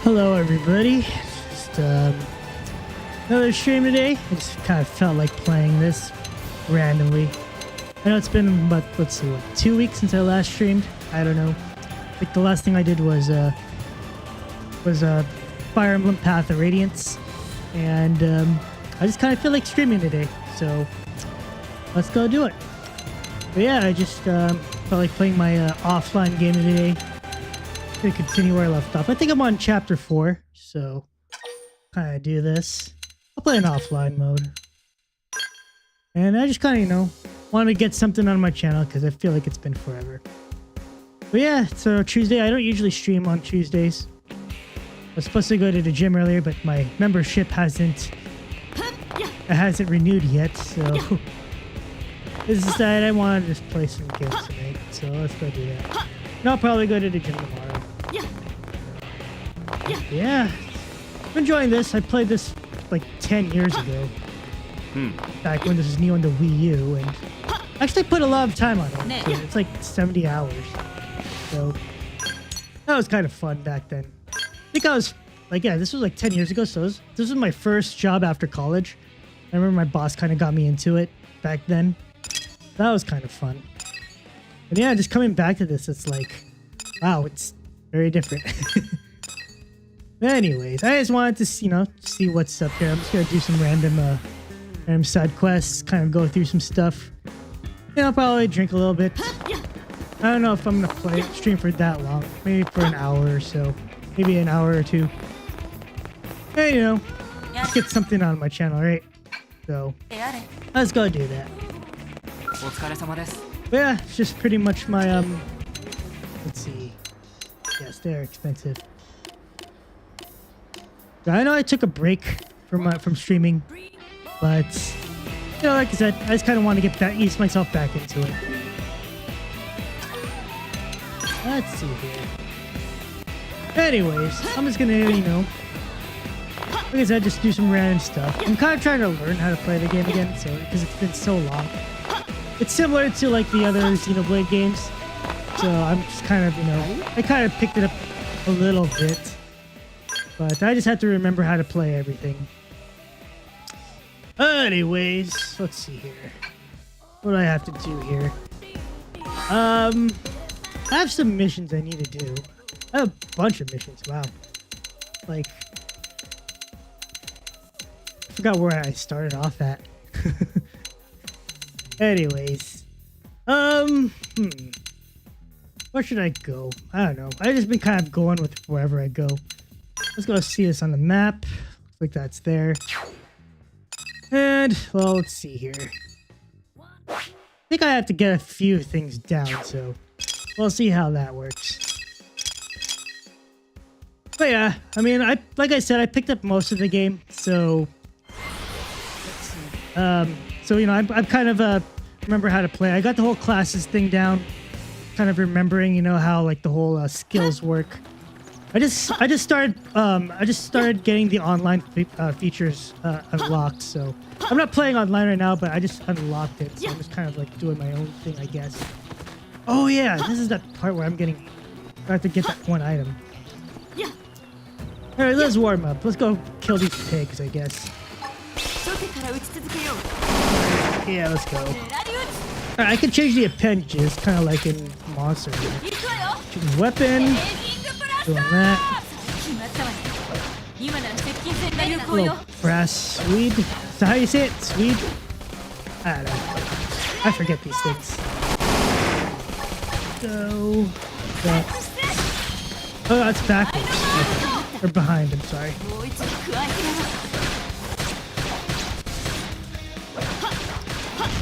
Hello everybody, just another stream today. I just kind of felt like playing this randomly. I know it's been about, let's see, what, 2 weeks since I last streamed? I don't know. Like the last thing I did was Fire Emblem Path of Radiance, and I just kind of feel like streaming today, so let's go do it. But yeah, I just felt like playing my offline game today. Gonna continue where I left off. I think I'm on chapter 4, so kind of do this. I'll play in offline mode, and I just kind of, you know, want to get something on my channel because I feel like it's been forever. But yeah, so Tuesday. I don't usually stream on Tuesdays. I was supposed to go to the gym earlier, but my membership hasn't renewed yet, so this decided I wanted to just play some games tonight. So let's go do that. And I'll probably go to the gym tomorrow. Yeah, I'm enjoying this. I played this like 10 years ago. Back when this was new on the Wii U, and actually put a lot of time on it. So it's like 70 hours. So that was kind of fun back then. I think I was like, yeah, this was like 10 years ago. So this was my first job after college. I remember my boss kind of got me into it back then. That was kind of fun. And yeah, just coming back to this, it's like, wow, it's very different. Anyways, I just wanted to, you know, see what's up here. I'm just gonna do some random side quests, kind of go through some stuff. Yeah, I'll probably drink a little bit. I don't know if I'm gonna stream for that long. Maybe for an hour or so. Maybe an hour or two. Hey, you know, let's get something on my channel, right? So let's go do that. But yeah, it's just pretty much my let's see. Yes, they're expensive. I know I took a break from streaming, but you know, like I said, I just kind of want to get back, ease myself back into it. Let's see here. Anyways, I'm just gonna, you know, like I said, just do some random stuff. I'm kind of trying to learn how to play the game again, so because it's been so long. It's similar to like the other Xenoblade games, so I'm just kind of, you know, I kind of picked it up a little bit. But I just have to remember how to play everything. Anyways, let's see here. What do I have to do here? I have some missions I need to do. I have a bunch of missions. Wow. Like, I forgot where I started off at. Anyways, where should I go? I don't know. I've just been kind of going with wherever I go. Let's go see this on the map. Looks like that's there. And, well, let's see here. I think I have to get a few things down, so we'll see how that works. But yeah, I mean, like I said, I picked up most of the game, so let's see. So, you know, I'm kind of remember how to play. I got the whole classes thing down, kind of remembering, you know, how like the whole skills work. I just started getting the online features unlocked, so I'm not playing online right now, but I just unlocked it, so I'm just kind of like doing my own thing, I guess. Oh yeah, this is that part where I have to get that one item. All right, let's warm up. Let's go kill these pigs, I guess. Yeah, let's go. All right, I can change the appendages, kind of like in Monster. Choose weapon. Doing that. Little brass Swede. Is that how you say it? Swede? I don't know. I forget these things. Go. Oh, that's backwards. Okay. Or behind, I'm sorry.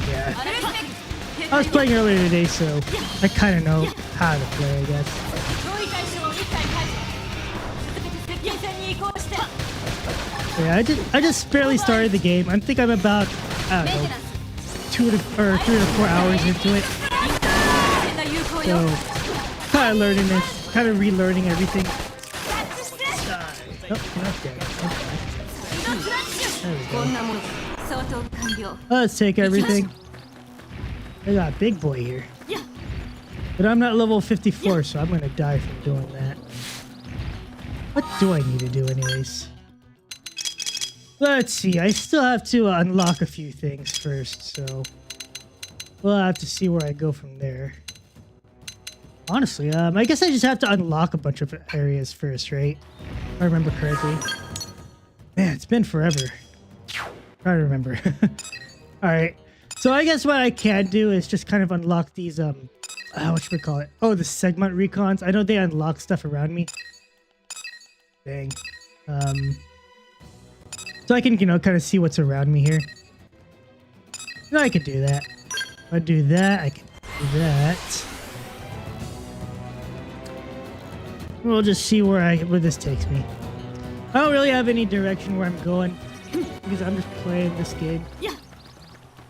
Yeah. I was playing earlier today, so I kind of know how to play, I guess. Yeah, I just barely started the game. I think I'm about, I don't know, 3 to 4 hours into it. So, kind of learning this, kind of relearning everything. Nope, not dead. There we go. Let's take everything. I got a big boy here. But I'm not level 54, so I'm gonna die from doing that. What do I need to do anyways? Let's see. I still have to unlock a few things first, so we'll have to see where I go from there. Honestly, I guess I just have to unlock a bunch of areas first, right? If I remember correctly. Man, it's been forever. Trying to remember. Alright. So I guess what I can do is just kind of unlock these, what should we call it? Oh, the segment recons. I know they unlock stuff around me. Dang. So I can, kind of see what's around me here. No, I could do that. If I do that, I can do that. We'll just see where this takes me. I don't really have any direction where I'm going because I'm just playing this game.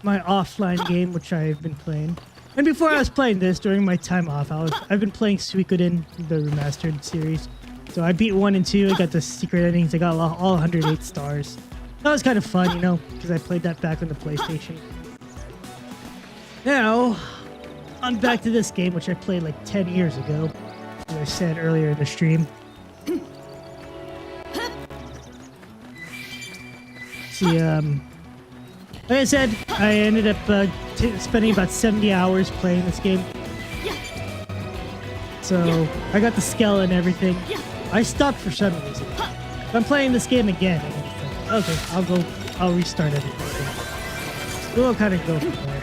My offline game, which I've been playing. And before I was playing this, during my time off, I've been playing Suikoden, the remastered series. So I beat 1 and 2, I got the secret endings, I got all 108 stars. That was kind of fun, because I played that back on the PlayStation. Now, I'm back to this game, which I played like 10 years ago, as I said earlier in the stream. See, like I said, I ended up spending about 70 hours playing this game. So, I got the skill and everything. I stopped for some reason. I'm playing this game again. And it's like, okay, I'll restart everything. We'll kind of go from there.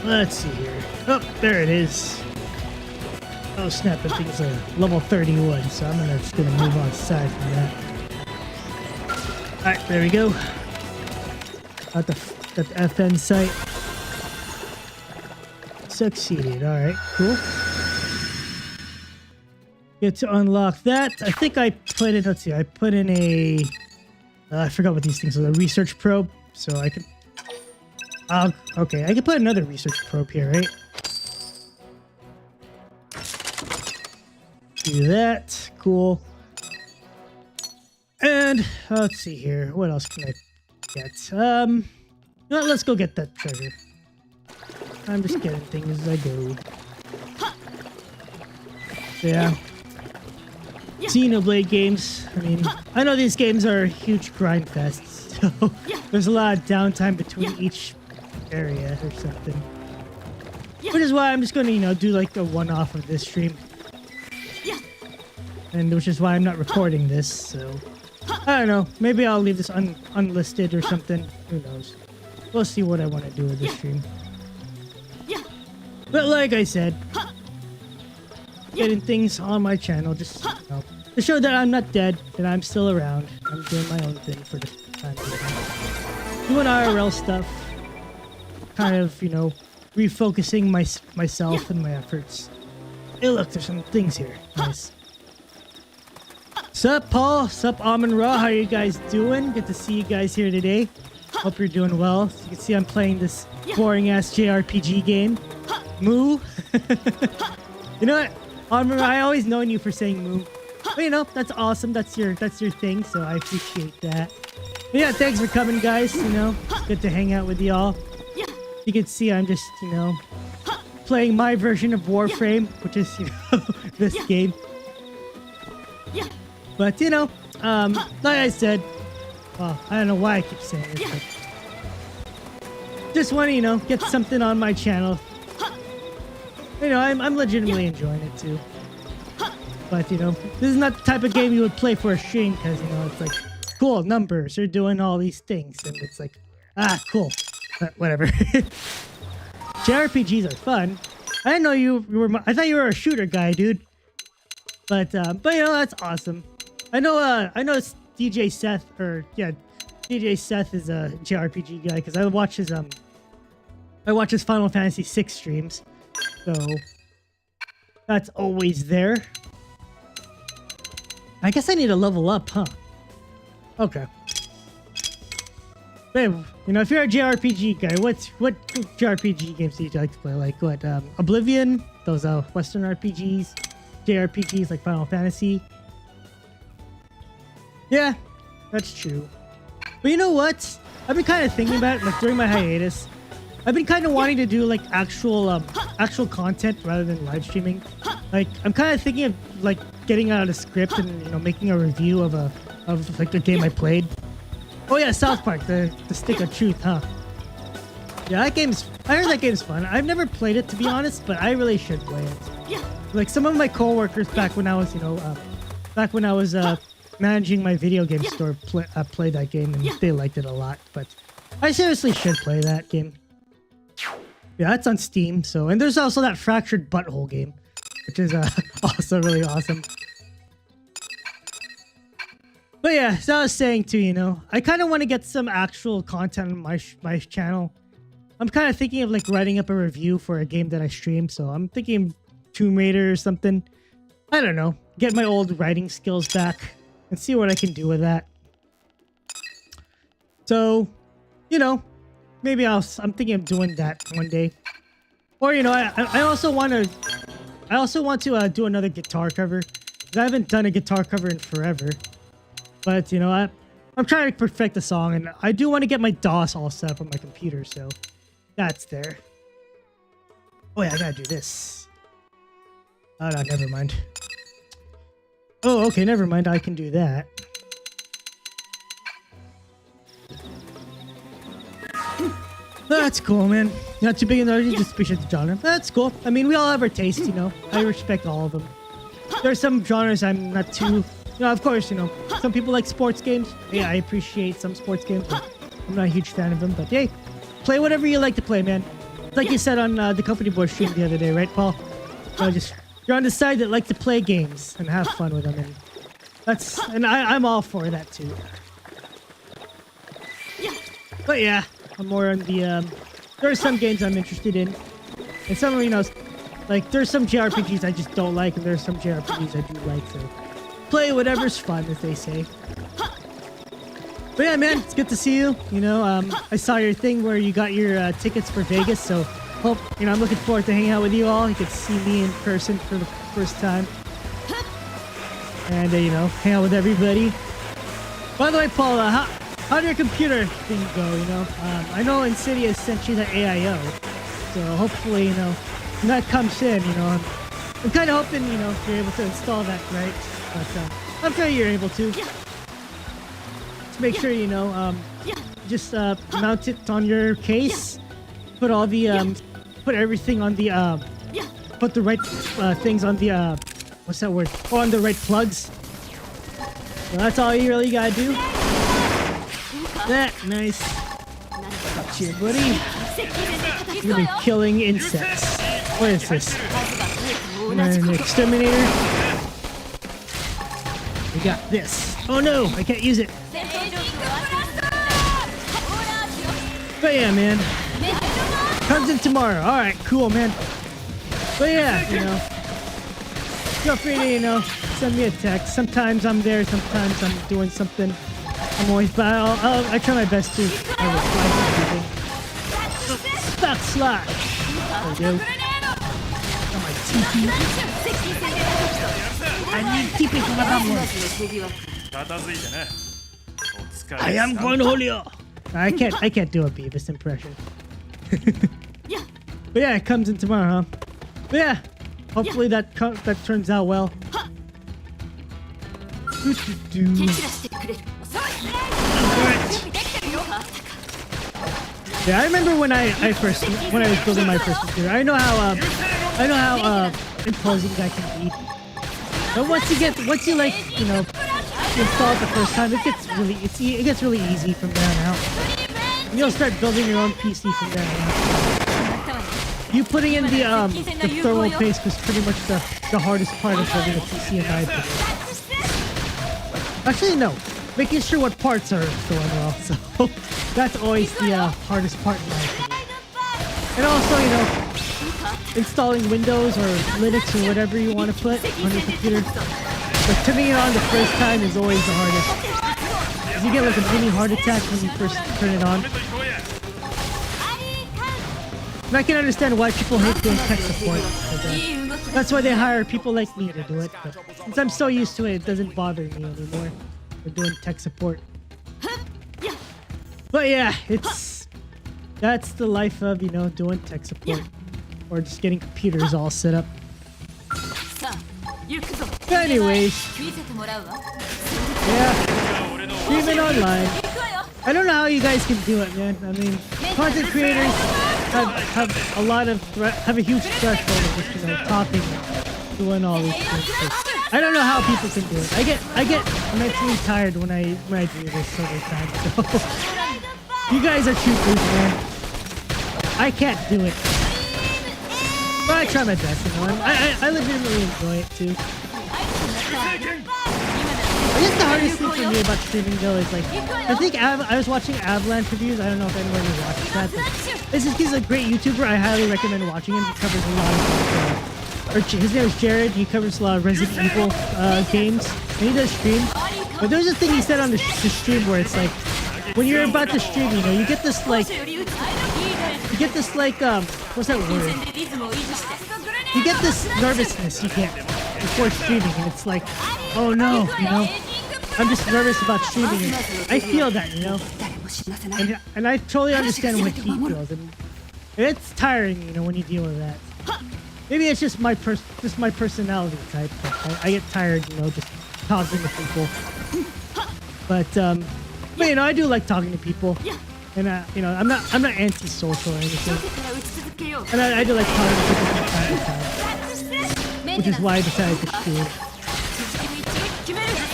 Let's see here. Oh, there it is. Oh snap, that thing's level 31, so I'm just gonna move on aside from that. Alright, there we go. Got the FN site. Succeeded, alright, cool. Get to unlock that. I think I put in, let's see, I put in a... I forgot what these things are, a research probe, so I can... okay, I can put another research probe here, right? Do that. Cool. And let's see here. What else can I get? Let's go get that treasure. I'm just getting things as I go. Yeah. Xenoblade games. I mean, I know these games are huge grind fests, so there's a lot of downtime between each area or something. Which is why I'm just going to, do like a one-off of this stream. And which is why I'm not recording this, so... I don't know. Maybe I'll leave this unlisted or something. Who knows? We'll see what I want to do with this stream. But like I said, getting things on my channel just, to show that I'm not dead, that I'm still around. I'm doing my own thing for the time being. Doing IRL stuff. Kind of, refocusing myself and my efforts. Hey look, there's some things here. Nice. Sup, Paul? Sup, Amun Ra? How are you guys doing? Good to see you guys here today. Hope you're doing well. As you can see, I'm playing this boring-ass JRPG game. Moo. You know what? Amun Ra, I always known you for saying moo. But that's awesome. That's your thing, so I appreciate that. But yeah, thanks for coming, guys. It's good to hang out with y'all. You can see I'm just, playing my version of Warframe, which is, this game. But, like I said, well, I don't know why I keep saying this, but just want to, get something on my channel. I'm legitimately enjoying it too. But, this is not the type of game you would play for a stream because, it's like, cool, numbers, you're doing all these things. And it's like, cool. But whatever. JRPGs are fun. I didn't know you were, I thought you were a shooter guy, dude. But that's awesome. I know it's DJ Seth, DJ Seth is a JRPG guy because I watch his Final Fantasy VI streams, so that's always there. I guess I need to level up, huh? Okay. Babe, if you're a JRPG guy, what JRPG games do you like to play? Like what? Oblivion, those Western RPGs, JRPGs like Final Fantasy. Yeah, that's true. But you know what? I've been kind of thinking about it, like during my hiatus. I've been kind of wanting to do like actual content rather than live streaming. Like I'm kind of thinking of like getting out a script and making a review of like the game I played. Oh yeah, South Park, the Stick of Truth, huh? Yeah, I heard that game's fun. I've never played it to be honest, but I really should play it. Like some of my coworkers back when I was managing my video game store played that game and they liked it a lot. But I seriously should play that game. Yeah, that's on Steam. So, and there's also that Fractured Butthole game, which is also really awesome. But yeah, as I was saying too, I kind of want to get some actual content on my channel. I'm kind of thinking of like writing up a review for a game that I stream. So I'm thinking Tomb Raider or something. I don't know. Get my old writing skills back and see what I can do with that. So, maybe I'm thinking of doing that one day. Or I also want to do another guitar cover. 'Cause I haven't done a guitar cover in forever. But I'm trying to perfect the song, and I do want to get my DOS all set up on my computer, so that's there. Oh yeah, I gotta do this. Oh no, never mind. Oh, okay, never mind. I can do that. That's cool, man. Not too big in the just appreciate the genre. That's cool. I mean, we all have our taste, I respect all of them. There are some genres I'm not too... of course, some people like sports games. Yeah, I appreciate some sports games, but I'm not a huge fan of them. But hey, play whatever you like to play, man. It's like you said on the Company Boy stream the other day, right, Paul? You're on the side that like to play games and have fun with them, and I'm all for that too. But yeah, I'm more on the there are some games I'm interested in, and some like there's some JRPGs I just don't like, and there's some JRPGs I do like. So play whatever's fun, as they say. But yeah, man, it's good to see you. I saw your thing where you got your tickets for Vegas, so hope I'm looking forward to hanging out with you all. You can see me in person for the first time, and hang out with everybody. By the way, Paul, how did your computer thing go? I know Insidious sent you the AIO, so hopefully when that comes in, I'm kind of hoping you're able to install that right. But I'm sure you're able to. Just make sure just mount it on your case. Put all the put everything on the put the right things on the what's that word? Oh, on the right plugs. So that's all you really gotta do. That nice. Gotcha, buddy. You're gonna be killing insects. What is this? An exterminator. We got this. Oh no, I can't use it. But yeah, man. Comes in tomorrow. Alright, cool, man. But yeah, feel free to, send me a text. Sometimes I'm there, sometimes I'm doing something. I'm always, but I try my best to reply to everything. Backslash. There we go. Got my TP. I need TP for my download. I am going Julio. I can't do a Beavis impression. But yeah, it comes in tomorrow, huh? But yeah, hopefully that turns out well. Yeah, I remember when I was building my first computer. I know how imposing that can be. But once you like install it the first time, it gets really easy from there on out. And you'll start building your own PC from there on out. You putting in the thermal paste was pretty much the hardest part of building a PC in my opinion. Actually, no. Making sure what parts are going well. So that's always the hardest part in my opinion. And also, installing Windows or Linux or whatever you want to put on your computer. But turning it on the first time is always the hardest. Because you get like a mini heart attack when you first turn it on. And I can understand why people hate doing tech support. That's why they hire people like me to do it. But since I'm so used to it, it doesn't bother me anymore. We're doing tech support. But yeah, it's That's the life of, doing tech support. Or just getting computers all set up. Anyways. Yeah. Streaming online. I don't know how you guys can do it, man. I mean, content creators have a huge threshold of just, talking, doing all these things. I don't know how people can do it. I get mentally tired when I do this every time. So you guys are troopers, man. I can't do it. But I try my best, I legitimately enjoy it too. I guess the hardest thing for me about streaming though is like, I think I was watching Avalanche reviews. I don't know if anyone has watched that, but he's a great YouTuber. I highly recommend watching him. He covers a lot of his name is Jared. He covers a lot of Resident Evil games, and he does stream. But there's a thing he said on the stream where it's like, when you're about to stream, you get this like, what's that word? You get this nervousness you get before streaming, and it's like, oh no, I'm just nervous about streaming. And I feel that, and I totally understand what he feels, and it's tiring, when you deal with that. Maybe it's just my personality type. I get tired, just talking to people. But I do like talking to people, and I'm not anti-social or anything. And I do like talking to people from time to time, which is why I decided to stream.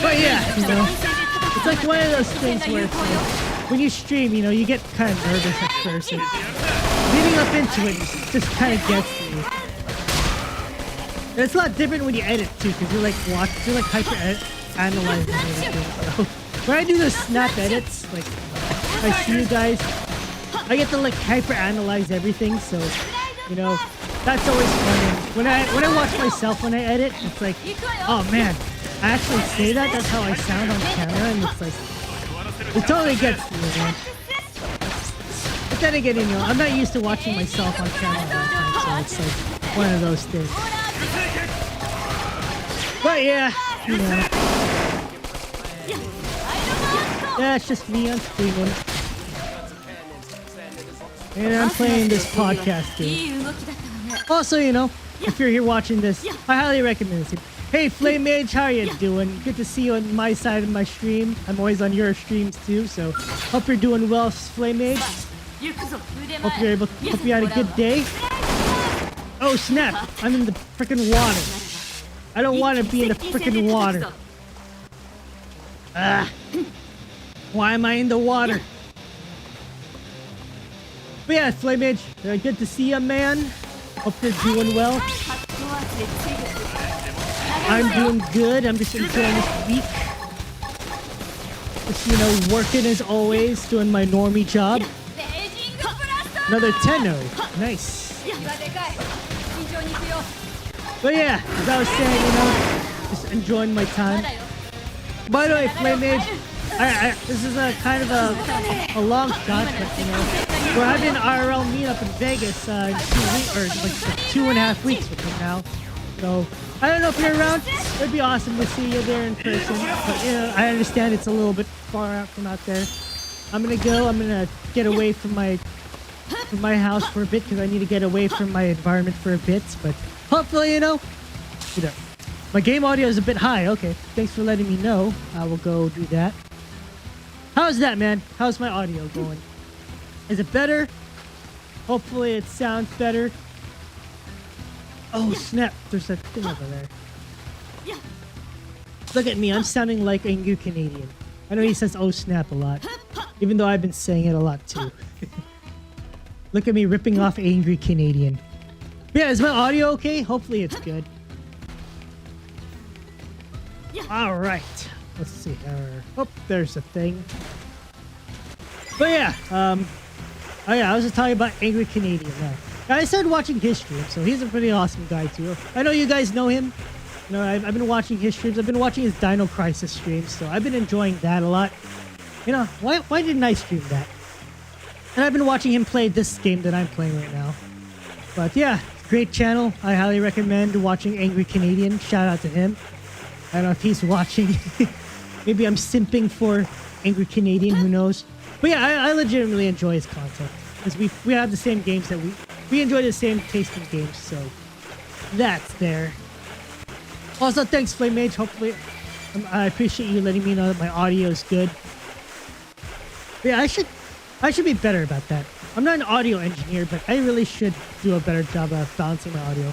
But yeah, it's like one of those things where it's like, when you stream, you get kind of nervous at first, and leading up into it just kind of gets you. And it's a lot different when you edit too, because you're like hyper-analyzing everything. So when I do the snap edits, like I see you guys, I get to like hyper-analyze everything. So that's always fun. And when I watch myself when I edit, it's like, oh man, I actually say that. That's how I sound on camera, and it's like, it totally gets to me, man. But then again, I'm not used to watching myself on camera all the time, so it's like one of those things. But yeah, yeah, it's just me on streaming, and I'm playing this podcast game. Also, if you're here watching this, I highly recommend it. Hey, Flame Mage, how are you doing? Good to see you on my side of my stream. I'm always on your streams too, so hope you're doing well, Flame Mage. Hope you had a good day. Oh snap! I'm in the freaking water. I don't want to be in the freaking water. Why am I in the water? But yeah, Flame Mage, good to see you, man. Hope you're doing well. I'm doing good. I'm just enjoying this week. Just, working as always, doing my normie job. Another Tenno. Nice. But yeah, as I was saying, just enjoying my time. By the way, Flame Mage, this is a kind of a long shot, but we're having an IRL meetup in Vegas in 2.5 weeks from now. So I don't know if you're around. It'd be awesome to see you there in person. But I understand it's a little bit far out from out there. I'm gonna get away from my house for a bit because I need to get away from my environment for a bit. But hopefully, my game audio is a bit high. Okay, thanks for letting me know. I will go do that. How's that, man? How's my audio going? Is it better? Hopefully it sounds better. Oh snap, there's that thing over there. Look at me, I'm sounding like Angry Canadian. I know he says oh snap a lot, even though I've been saying it a lot too. Look at me ripping off Angry Canadian. But yeah, is my audio okay? Hopefully it's good. Alright, let's see here. Oh, there's a thing. But yeah, oh yeah, I was just talking about Angry Canadian now. I started watching his streams, so he's a pretty awesome guy too. I know you guys know him. I've been watching his streams. I've been watching his Dino Crisis streams, so I've been enjoying that a lot. Why didn't I stream that? And I've been watching him play this game that I'm playing right now. But yeah, great channel. I highly recommend watching Angry Canadian. Shout out to him. I don't know if he's watching. Maybe I'm simping for Angry Canadian, who knows. But yeah, I legitimately enjoy his content. because we have the same games that we enjoy the same taste in games, so that's there. Also, thanks, Flame Mage. Hopefully, I appreciate you letting me know that my audio is good. But yeah, I should be better about that. I'm not an audio engineer, but I really should do a better job of balancing my audio.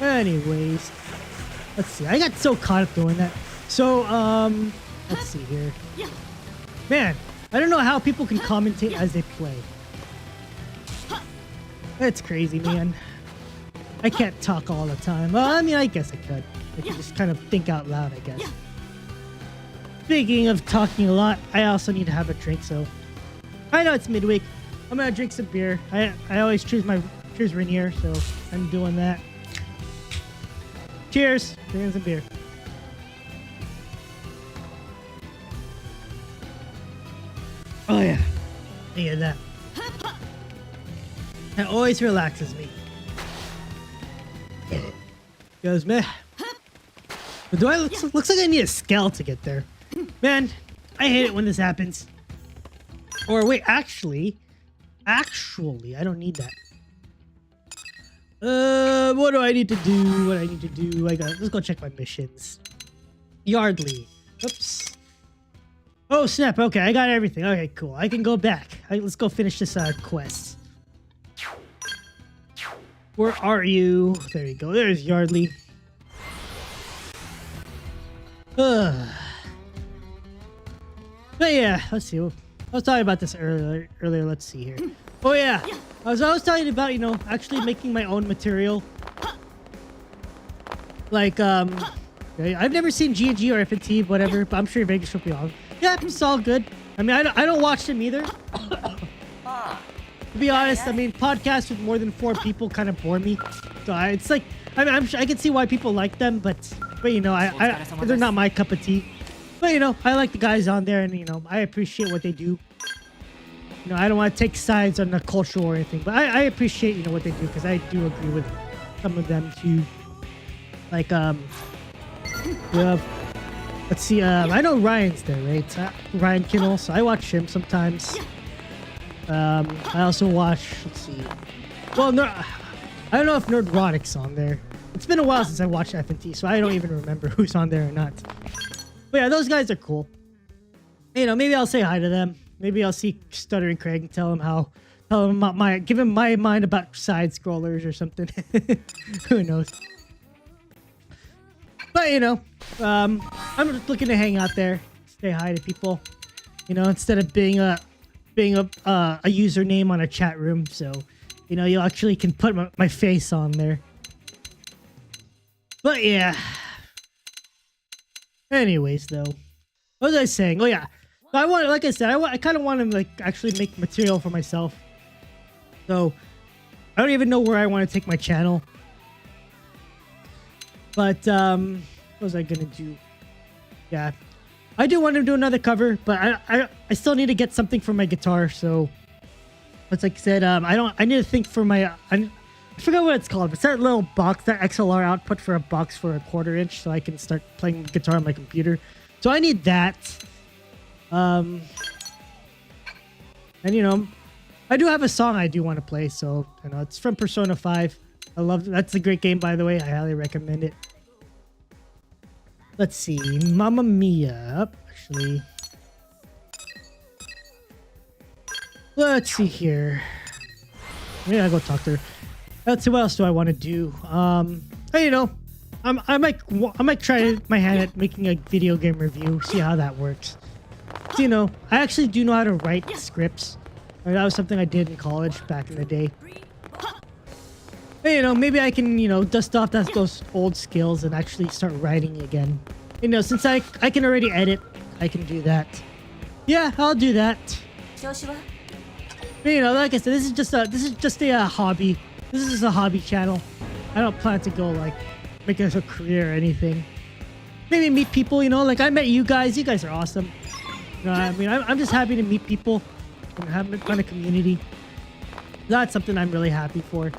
Anyways, let's see. I got so caught up doing that. So, let's see here. Man, I don't know how people can commentate as they play. That's crazy, man. I can't talk all the time. Well, I mean, I guess I could. I could just kind of think out loud, I guess. Speaking of talking a lot, I also need to have a drink, so I know it's midweek. I'm gonna drink some beer. I always choose Rainier, so I'm doing that. Cheers! Drinking some beer. Oh yeah, I hear that. That always relaxes me. Goes me. But do I looks like I need a scale to get there. Man, I hate it when this happens. Or wait, actually, I don't need that. What do I need to do? Let's go check my missions. Yardley. Oops. Oh snap! Okay, I got everything. Okay, cool. I can go back. Let's go finish this quest. Where are you? There you go. There's Yardley. But yeah, let's see. I was talking about this earlier. Let's see here. Oh yeah, I was talking about, actually making my own material. Like I've never seen G&G or FNT, whatever, but I'm sure Vegas will be on. Yeah, it's all good. I mean, I don't watch them either. To be honest, I mean, podcasts with more than 4 people kind of bore me. So it's like, I mean, I can see why people like them, but they're not my cup of tea. But I like the guys on there, and I appreciate what they do. I don't want to take sides on the culture or anything, but I appreciate what they do, because I do agree with some of them too. Like let's see, I know Ryan's there, right? Ryan Kinnell, so I watch him sometimes. I also watch, let's see. Well, I don't know if Nerdrotic's on there. It's been a while since I watched FNT, so I don't even remember who's on there or not. But yeah, those guys are cool. Maybe I'll say hi to them. Maybe I'll see Stuttering Craig and tell him about give him my mind about side scrollers or something. Who knows? But I'm just looking to hang out there, say hi to people. Instead of being a username on a chat room, so you actually can put my face on there. But yeah. Anyways, though, what was I saying? Oh yeah, like I said, I kind of want to actually make material for myself. So I don't even know where I want to take my channel. But what was I gonna do? Yeah, I do want to do another cover, but I still need to get something for my guitar. So, it's like I said, I need to think for my I forgot what it's called. It's that little box, that XLR output for a box for a 1/4 inch, so I can start playing guitar on my computer. So I need that. And I do have a song I do want to play. So it's from Persona 5. That's a great game, by the way. I highly recommend it. Let's see, Mamma Mia. Actually, let's see here. Maybe I'll go talk to her. Let's see, what else do I want to do? I might try my hand at making a video game review. See how that works. So, I actually do know how to write scripts. That was something I did in college back in the day. But, maybe I can, dust off those old skills and actually start writing again. Since I can already edit, I can do that. Yeah, I'll do that. But, like I said, this is just a hobby. This is a hobby channel. I don't plan to go make it a career or anything. Maybe meet people. Like I met you guys. You guys are awesome. I mean, I'm just happy to meet people and have a community. That's something I'm really happy for.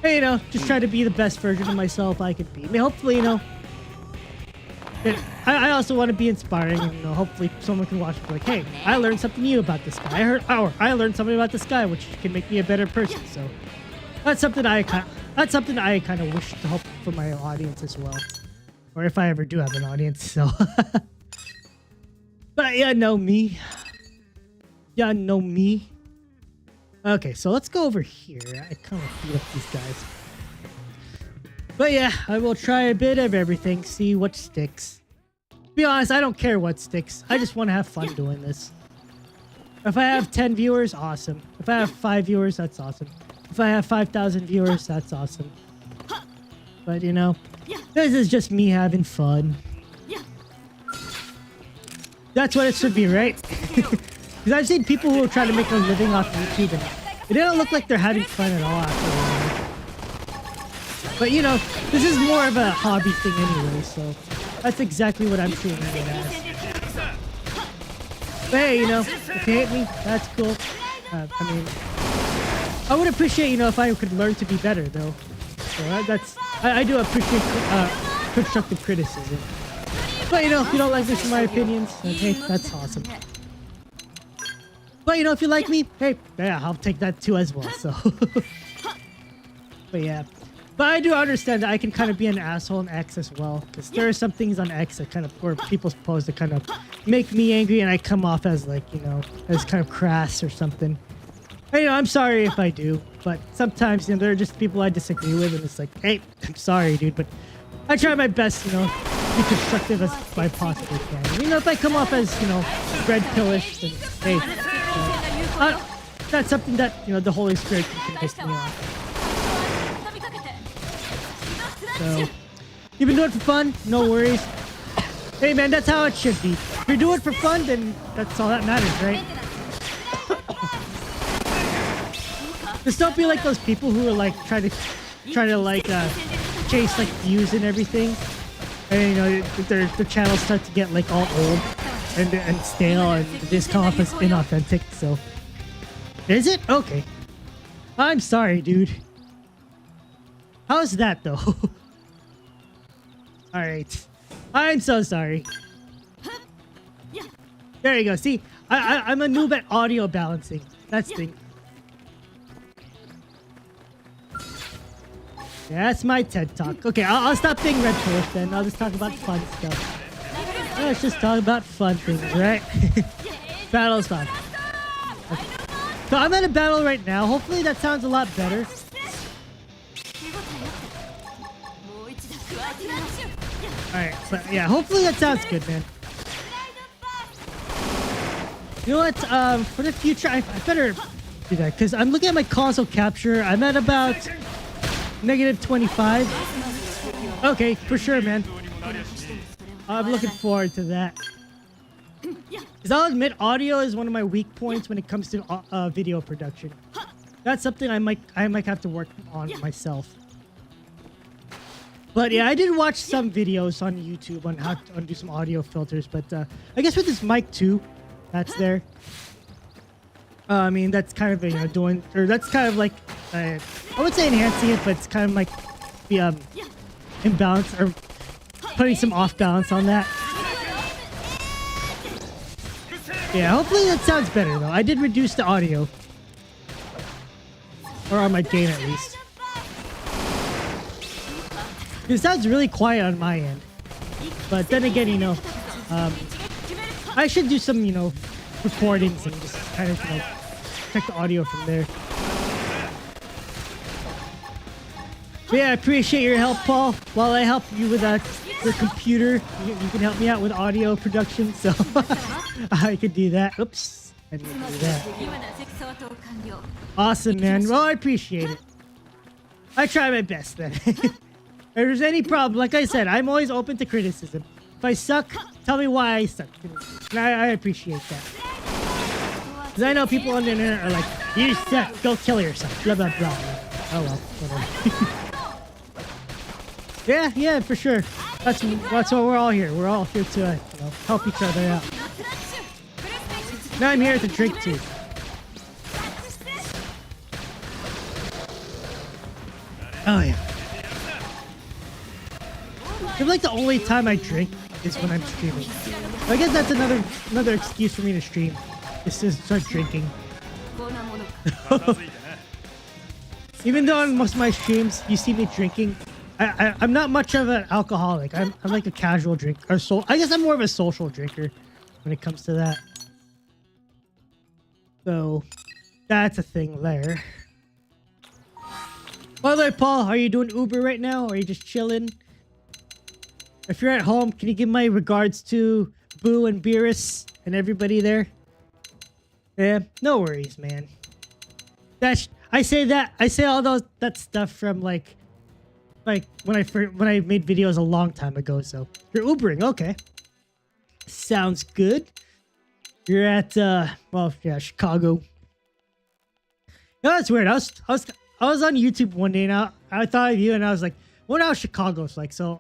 Hey, just try to be the best version of myself I could be. I mean, hopefully, I also want to be inspiring, and hopefully someone can watch and be like, hey, I learned something new about this guy. I learned something about this guy, which can make me a better person. So that's something I kind of wish to hope for my audience as well, or if I ever do have an audience. So, but yeah, know me. Yeah, know me. Okay, so let's go over here. I kind of beat up these guys. But yeah, I will try a bit of everything, see what sticks. To be honest, I don't care what sticks. I just want to have fun doing this. If I have 10 viewers, awesome. If I have 5 viewers, that's awesome. If I have 5,000 viewers, that's awesome. But this is just me having fun. That's what it should be, right? Because I've seen people who are trying to make a living off YouTube, and it doesn't look like they're having fun at all after a while. But this is more of a hobby thing anyway, so that's exactly what I'm treating it as. But hey, if you hate me, that's cool. I mean, I would appreciate, if I could learn to be better, though. So I do appreciate constructive criticism. But if you don't like this in my opinions, then hey, that's awesome. But if you like me, hey, yeah, I'll take that too as well. So, but yeah. But I do understand that I can kind of be an asshole on X as well, because there are some things on X that kind of, where people's posts that kind of make me angry, and I come off as like, as kind of crass or something. And, I'm sorry if I do, but sometimes, there are just people I disagree with, and it's like, hey, I'm sorry, dude, but I try my best, to be constructive as I possibly can. If I come off as, red pillish, then hey, that's something that, the Holy Spirit can convict me on. So, you've been doing it for fun, no worries. Hey man, that's how it should be. If you're doing it for fun, then that's all that matters, right? Just don't be like those people who are like trying to like chase like views and everything, and their channels start to get like all old and stale, and they just come off as inauthentic. So, is it okay? I'm sorry, dude. How's that though? All right, I'm so sorry. There you go. See, I'm a noob at audio balancing. That's the thing. Yeah, that's my TED Talk. Okay, I'll stop being red pillish then. I'll just talk about fun stuff. Let's just talk about fun things, right? Battle's fun. Okay. So I'm at a battle right now. Hopefully that sounds a lot better. Alright, but yeah, hopefully that sounds good, man. You know what? For the future, I better do that, because I'm looking at my console capture. I'm at about -25. Okay, for sure, man. I'm looking forward to that. Because I'll admit, audio is one of my weak points when it comes to video production. That's something I might have to work on myself. But yeah, I did watch some videos on YouTube on how to undo some audio filters. But I guess with this mic too, that's there. I mean, that's kind of that's kind of like I would say enhancing it, but it's kind of like the imbalance or putting some off balance on that. Yeah, hopefully that sounds better though. I did reduce the audio, or on my gain at least. It sounds really quiet on my end, but then again, I should do some recordings and just kind of check the audio from there. But yeah, I appreciate your help, Paul. While I help you with your computer, you can help me out with audio production, so I could do that. Oops, I didn't do that. Awesome, man. Well, I appreciate it. I try my best then. If there's any problem, like I said, I'm always open to criticism. If I suck, tell me why I suck. And I appreciate that. Because I know people on the internet are like, you suck, go kill yourself, blah, blah, blah. Oh well, whatever. Yeah, for sure. That's why we're all here. We're all here to help each other out. Now I'm here to drink too. Oh yeah. I feel like the only time I drink is when I'm streaming. I guess that's another excuse for me to stream. Is to start drinking. Even though on most of my streams you see me drinking, I'm not much of an alcoholic. I'm like a casual drinker. I guess I'm more of a social drinker when it comes to that. So that's a thing there. By the way, Paul, are you doing Uber right now? Or are you just chilling? If you're at home, can you give my regards to Boo and Beerus and everybody there? Yeah, no worries, man. I say all that stuff from like when I made videos a long time ago. So you're Ubering, okay? Sounds good. You're at well, yeah, Chicago. No, that's weird. I was on YouTube one day and I thought of you and I was like, wonder how Chicago's like. So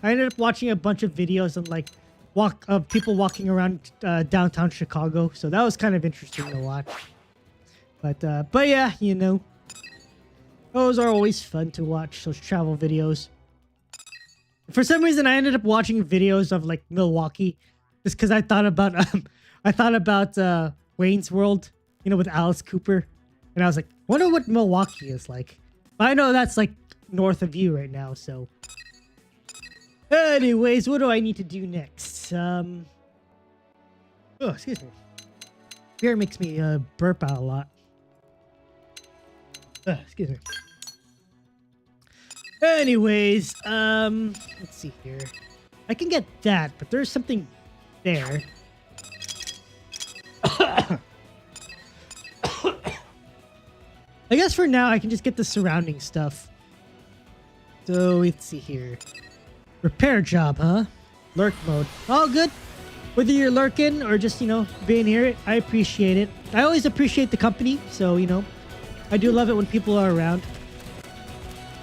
I ended up watching a bunch of videos on like people walking around downtown Chicago. So that was kind of interesting to watch. But yeah, you know, those are always fun to watch, those travel videos. For some reason, I ended up watching videos of like Milwaukee, just because I thought about Wayne's World, you know, with Alice Cooper, and I was like, wonder what Milwaukee is like. But I know that's like north of you right now, so. Anyways, what do I need to do next? Oh, excuse me. Beer makes me burp out a lot. Excuse me. Anyways, let's see here. I can get that, but there's something there. I guess for now I can just get the surrounding stuff. So let's see here. Repair job, huh? Lurk mode. All good. Whether you're lurking or just, you know, being here, I appreciate it. I always appreciate the company, so, you know, I do love it when people are around.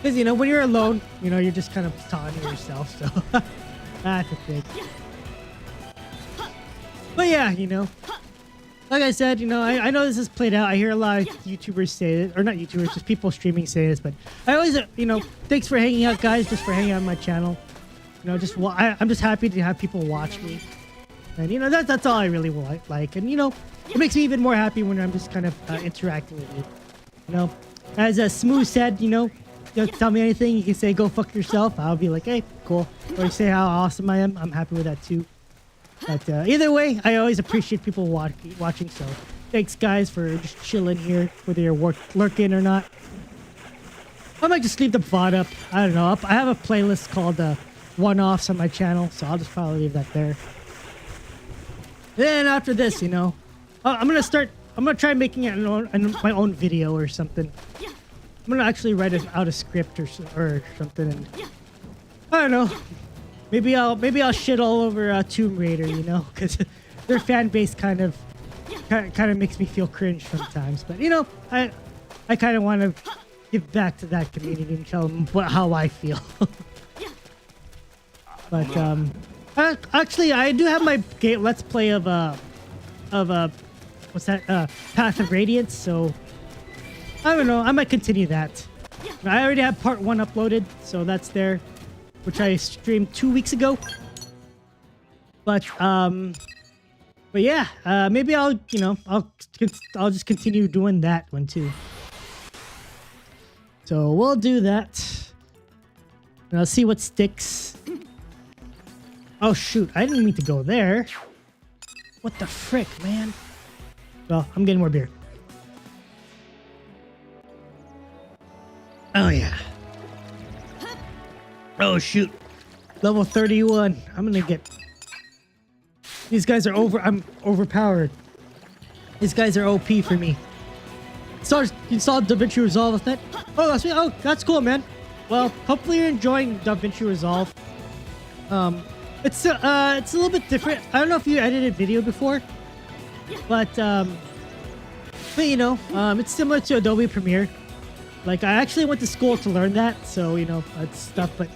Because, you know, when you're alone, you know, you're just kind of talking to yourself, so that's the thing. But yeah, you know, like I said, you know, I know this is played out. I hear a lot of YouTubers say it, or not YouTubers, just people streaming say this, but I always, you know, thanks for hanging out, guys, just for hanging out on my channel. You know, I'm just happy to have people watch me. And, you know, that's all I really like. And, you know, it makes me even more happy when I'm just kind of interacting with you. You know, as Smooth said, you know, tell me anything. You can say, go fuck yourself. I'll be like, hey, cool. Or you say how awesome I am. I'm happy with that, too. But either way, I always appreciate people watching. So thanks, guys, for just chilling here, whether you're lurking or not. I might just leave the VOD up. I don't know. I have a playlist called One-Offs on my channel, so I'll just probably leave that there. Then after this, you know, I'm gonna try making it my own video or something. I'm gonna actually write out a script or something, and I don't know. Maybe I'll shit all over Tomb Raider, you know, because their fan base kind of makes me feel cringe sometimes. But you know, I kind of want to give back to that community and tell them how I feel. But actually, I do have my Let's Play of what's that? Path of Radiance. So I don't know. I might continue that. I already have part 1 uploaded, so that's there, which I streamed 2 weeks ago. But yeah, maybe I'll just continue doing that one too. So we'll do that. And I'll see what sticks. Oh shoot, I didn't mean to go there. What the frick, man? Well, I'm getting more beer. Oh yeah. Oh shoot. Level 31. I'm gonna get... These guys are I'm overpowered. These guys are OP for me. You saw DaVinci Resolve with that? Oh, that's me. Oh, that's cool, man. Well, hopefully you're enjoying DaVinci Resolve. It's a little bit different. I don't know if you edited video before, but you know, it's similar to Adobe Premiere. Like, I actually went to school to learn that, so you know, that's stuff. But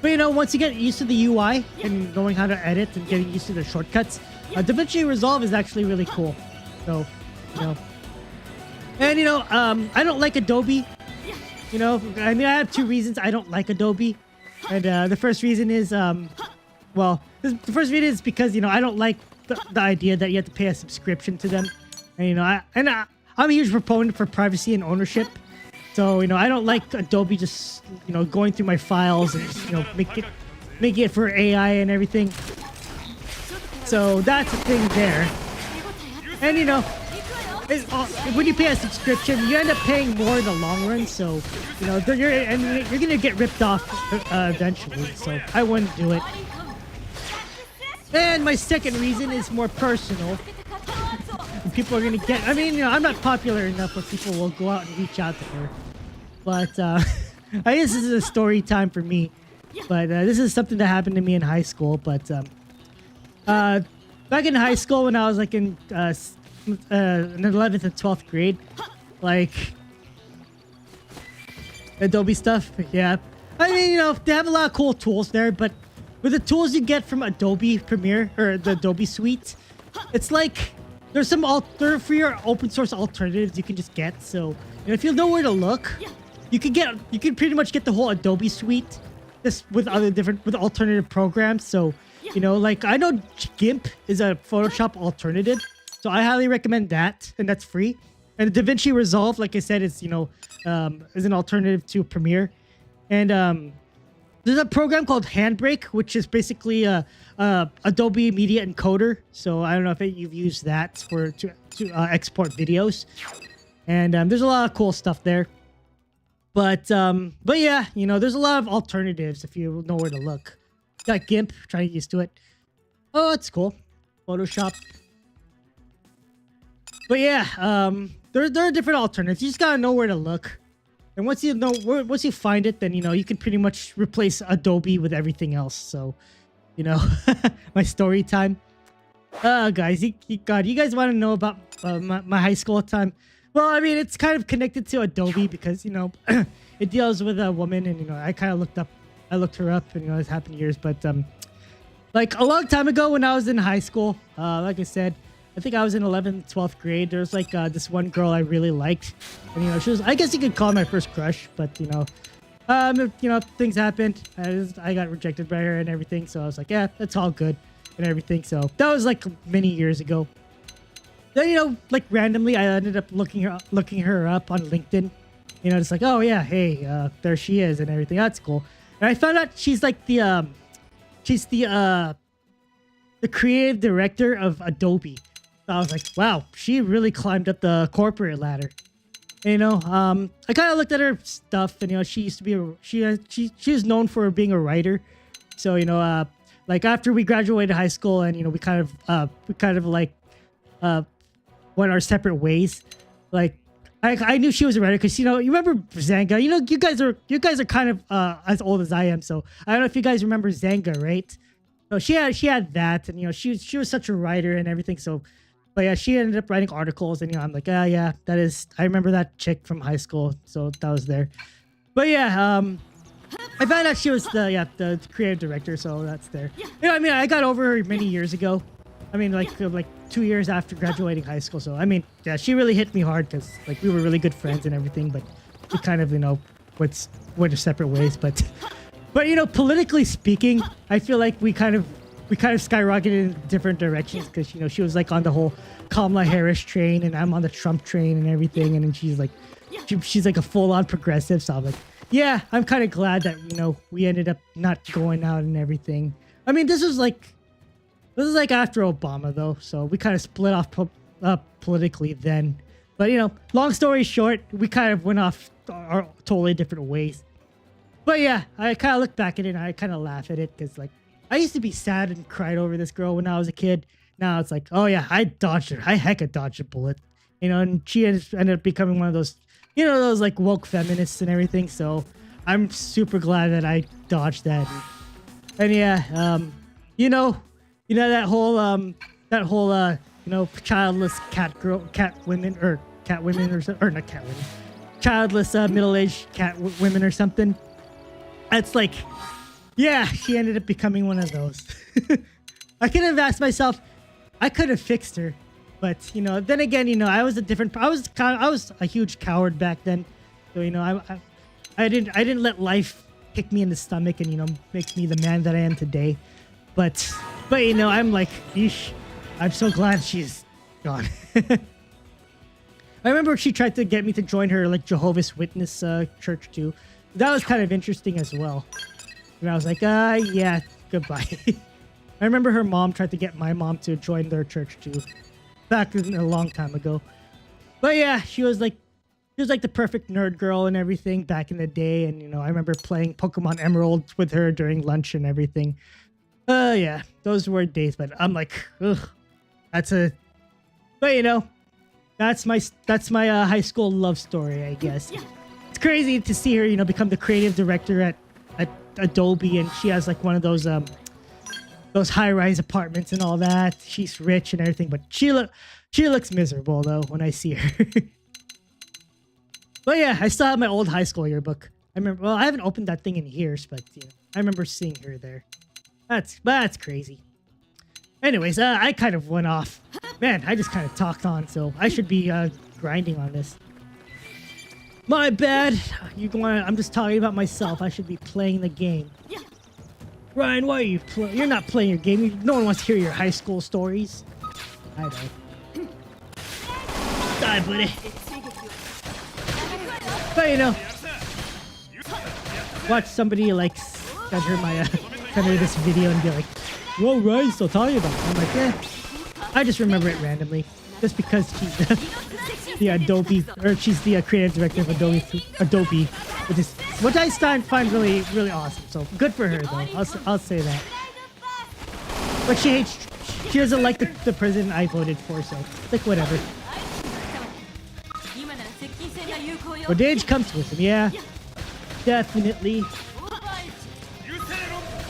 you know, once you get used to the UI and knowing how to edit and getting used to the shortcuts, DaVinci Resolve is actually really cool. So, you know, and you know, I don't like Adobe. You know, I mean, I have 2 reasons I don't like Adobe, and the first reason is well, the first reason is because, you know, I don't like the idea that you have to pay a subscription to them. And, you know, I'm a huge proponent for privacy and ownership. So, you know, I don't like Adobe just, you know, going through my files and, you know, making it for AI and everything. So that's the thing there. And, you know, when you pay a subscription, you end up paying more in the long run. So, you know, you're going to get ripped off eventually. So I wouldn't do it. And my second reason is more personal. People are going to get... I mean, you know, I'm not popular enough where people will go out and reach out to her. But I guess this is a story time for me. But this is something that happened to me in high school. But back in high school when I was like in 11th and 12th grade, like Adobe stuff, yeah. I mean, you know, they have a lot of cool tools there, but with the tools you get from Adobe Premiere or the Adobe Suite, it's like there's some free or open source alternatives you can just get. So, you know, if you know where to look, you can pretty much get the whole Adobe Suite just with alternative programs. So, you know, like I know GIMP is a Photoshop alternative, so I highly recommend that, and that's free. And DaVinci Resolve, like I said, is, you know, is an alternative to Premiere. And there's a program called Handbrake, which is basically a Adobe Media Encoder. So I don't know if you've used that to export videos. And there's a lot of cool stuff there. But yeah, you know, there's a lot of alternatives if you know where to look. Got GIMP, try to get used to it. Oh, that's cool. Photoshop. But yeah, there are different alternatives. You just gotta know where to look. And once you find it, then, you know, you can pretty much replace Adobe with everything else. So, you know, my story time. Guys, God, you guys want to know about my high school time? Well, I mean, it's kind of connected to Adobe because, you know, it deals with a woman, and, you know, I kind of looked her up, and, you know, it's happened years, but like a long time ago when I was in high school, like I said, I think I was in 11th, 12th grade. There's like this one girl I really liked, and, you know, she was, I guess you could call her my first crush, but, you know, things happened. I got rejected by her and everything, so I was like, yeah, that's all good and everything. So that was like many years ago. Then, you know, like randomly, I ended up looking her up on LinkedIn. You know, just like, oh yeah, hey, there she is and everything. That's cool. And I found out she's like the creative director of Adobe. So I was like, wow, she really climbed up the corporate ladder. And, you know, I kind of looked at her stuff, and, you know, she used to be she was known for being a writer. So, you know, like after we graduated high school, and, you know, we kind of like went our separate ways. Like I knew she was a writer because, you know, you remember Zanga. You know, you guys are kind of as old as I am, so I don't know if you guys remember Zanga, right? So she had that, and, you know, she was such a writer and everything. So, but yeah, she ended up writing articles, and, you know, I'm like, yeah, I remember that chick from high school, so that was there. But yeah, I found out she was the creative director, so that's there. You know, I mean, I got over her many years ago. I mean, like 2 years after graduating high school. So, I mean, yeah, she really hit me hard because, like, we were really good friends and everything, but we kind of, you know, went our separate ways. But, you know, politically speaking, I feel like we kind of skyrocketed in different directions because, you know, she was like on the whole Kamala Harris train, and I'm on the Trump train and everything. And then she's like a full-on progressive. So I'm like, yeah, I'm kind of glad that, you know, we ended up not going out and everything. I mean, this was like after Obama, though, so we kind of split off politically then. But, you know, long story short, we kind of went off our totally different ways. But yeah, I kind of look back at it and I kind of laugh at it because, like, I used to be sad and cried over this girl when I was a kid. Now it's like, oh yeah, I dodged her. I hecka dodged a bullet. You know, and she ended up becoming one of those, you know, those like woke feminists and everything. So I'm super glad that I dodged that. And yeah, you know that whole you know, childless childless middle-aged women or something. It's like, yeah, she ended up becoming one of those. I could have asked myself, I could have fixed her, but, you know, then again, you know, I was a huge coward back then. So, you know, I didn't let life kick me in the stomach and, you know, make me the man that I am today. But you know, I'm like, yeesh, I'm so glad she's gone. I remember she tried to get me to join her like Jehovah's Witness church too. That was kind of interesting as well. And I was like, yeah, goodbye. I remember her mom tried to get my mom to join their church too, back a long time ago. But yeah, she was like the perfect nerd girl and everything back in the day. And you know, I remember playing Pokemon Emerald with her during lunch and everything. Yeah, those were days. But I'm like, ugh, but you know, that's my high school love story, I guess. It's crazy to see her, you know, become the creative director at Adobe, and she has like one of those high-rise apartments and all that. She's rich and everything, but she looks miserable though when I see her. But yeah, I still have my old high school yearbook. I remember. Well, I haven't opened that thing in years, but you know, I remember seeing her there. That's crazy. Anyways, I kind of went off. Man, I just kind of talked on, so I should be grinding on this. My bad. I'm just talking about myself. I should be playing the game. Ryan, why are you You're not playing your game. No one wants to hear your high school stories. I know. Die, buddy. But you know, watch somebody like send her this video and be like, "Whoa, Ryan, still talking about it." I'm like, yeah. I just remember it randomly, just because she's the Adobe, or she's the creative director of Adobe, which I find really, really awesome. So good for her, though. I'll say that. But she doesn't like the president I voted for, so like whatever. But age comes with him, yeah, definitely.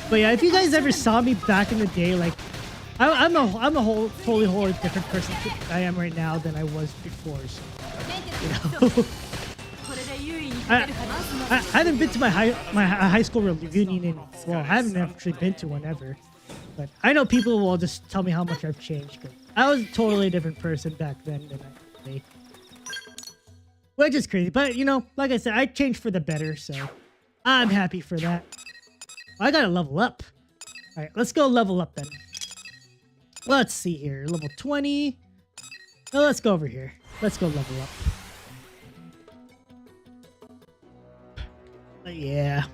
But yeah, if you guys ever saw me back in the day, like I'm a whole different person I am right now than I was before. So, you know, I haven't been to my high school reunion in, well, I haven't actually been to one ever. But I know people will just tell me how much I've changed. I was a totally different person back then than I am today. Which is crazy, but you know, like I said, I changed for the better, so I'm happy for that. I gotta level up. All right, let's go level up then. Let's see here, level 20. No, let's go over here. Let's go level up. Yeah.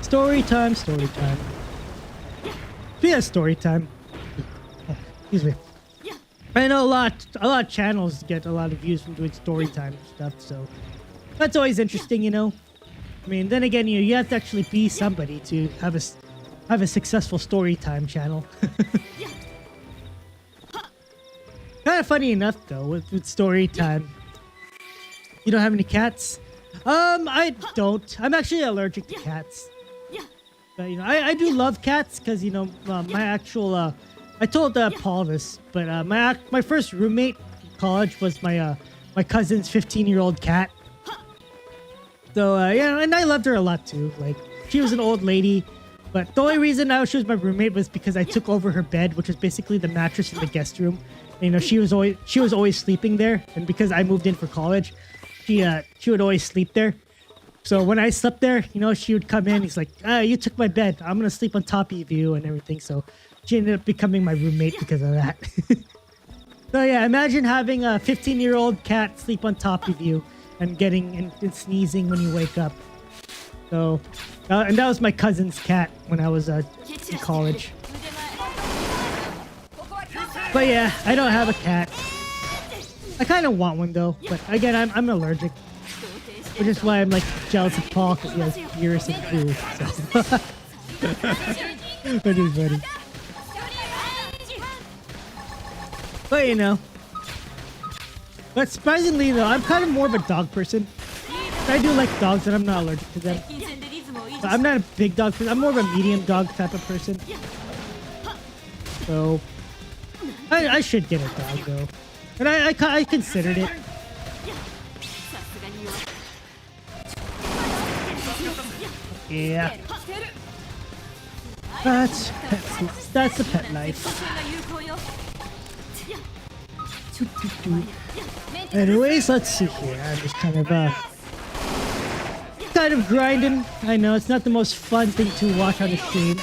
Story time, story time. Yeah, story time. Oh, excuse me. I know a lot of channels get a lot of views from doing story time stuff, so that's always interesting, you know. I mean, then again, you have to actually be somebody to have a successful story time channel. Kind of funny enough though, with story time. You don't have any cats? I don't. I'm actually allergic to cats. But you know, I do love cats because you know my actual. I told Paul this, but my first roommate in college was my cousin's 15-year-old cat. So yeah, and I loved her a lot too. Like, she was an old lady, but the only reason she was my roommate was because I took over her bed, which was basically the mattress in the guest room. And, you know, she was always sleeping there, and because I moved in for college, she would always sleep there. So when I slept there, you know, she would come in. He's like, "You took my bed. I'm gonna sleep on top of you and everything." So she ended up becoming my roommate because of that. So yeah, imagine having a 15-year-old cat sleep on top of you and getting and sneezing when you wake up. So, and that was my cousin's cat when I was in college. But yeah, I don't have a cat. I kind of want one though, but again, I'm allergic, which is why I'm like jealous of Paul because he has ears and poo. So. Which is funny. But you know. But surprisingly though, I'm kind of more of a dog person. I do like dogs and I'm not allergic to them. But I'm not a big dog person. I'm more of a medium dog type of person. So I should get a dog though. And I considered it. Yeah. That's the pet life. Anyways, let's see here. I'm just kind of grinding. I know it's not the most fun thing to watch on the stream.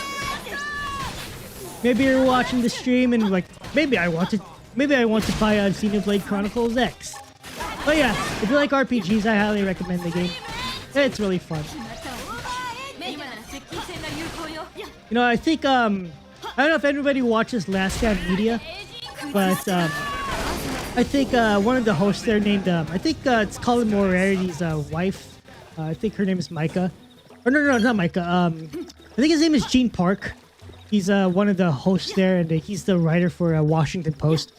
maybe you're watching the stream and like, maybe I want to buy a Xenoblade Chronicles X. But yeah, if you like RPGs, I highly recommend the game. It's really fun. You know, I think, I don't know if anybody watches Last Stand Media, but I think one of the hosts there named, I think it's Colin Morarity's wife. I think her name is Micah. Or no, not Micah. I think his name is Gene Park. He's one of the hosts there, and he's the writer for Washington Post.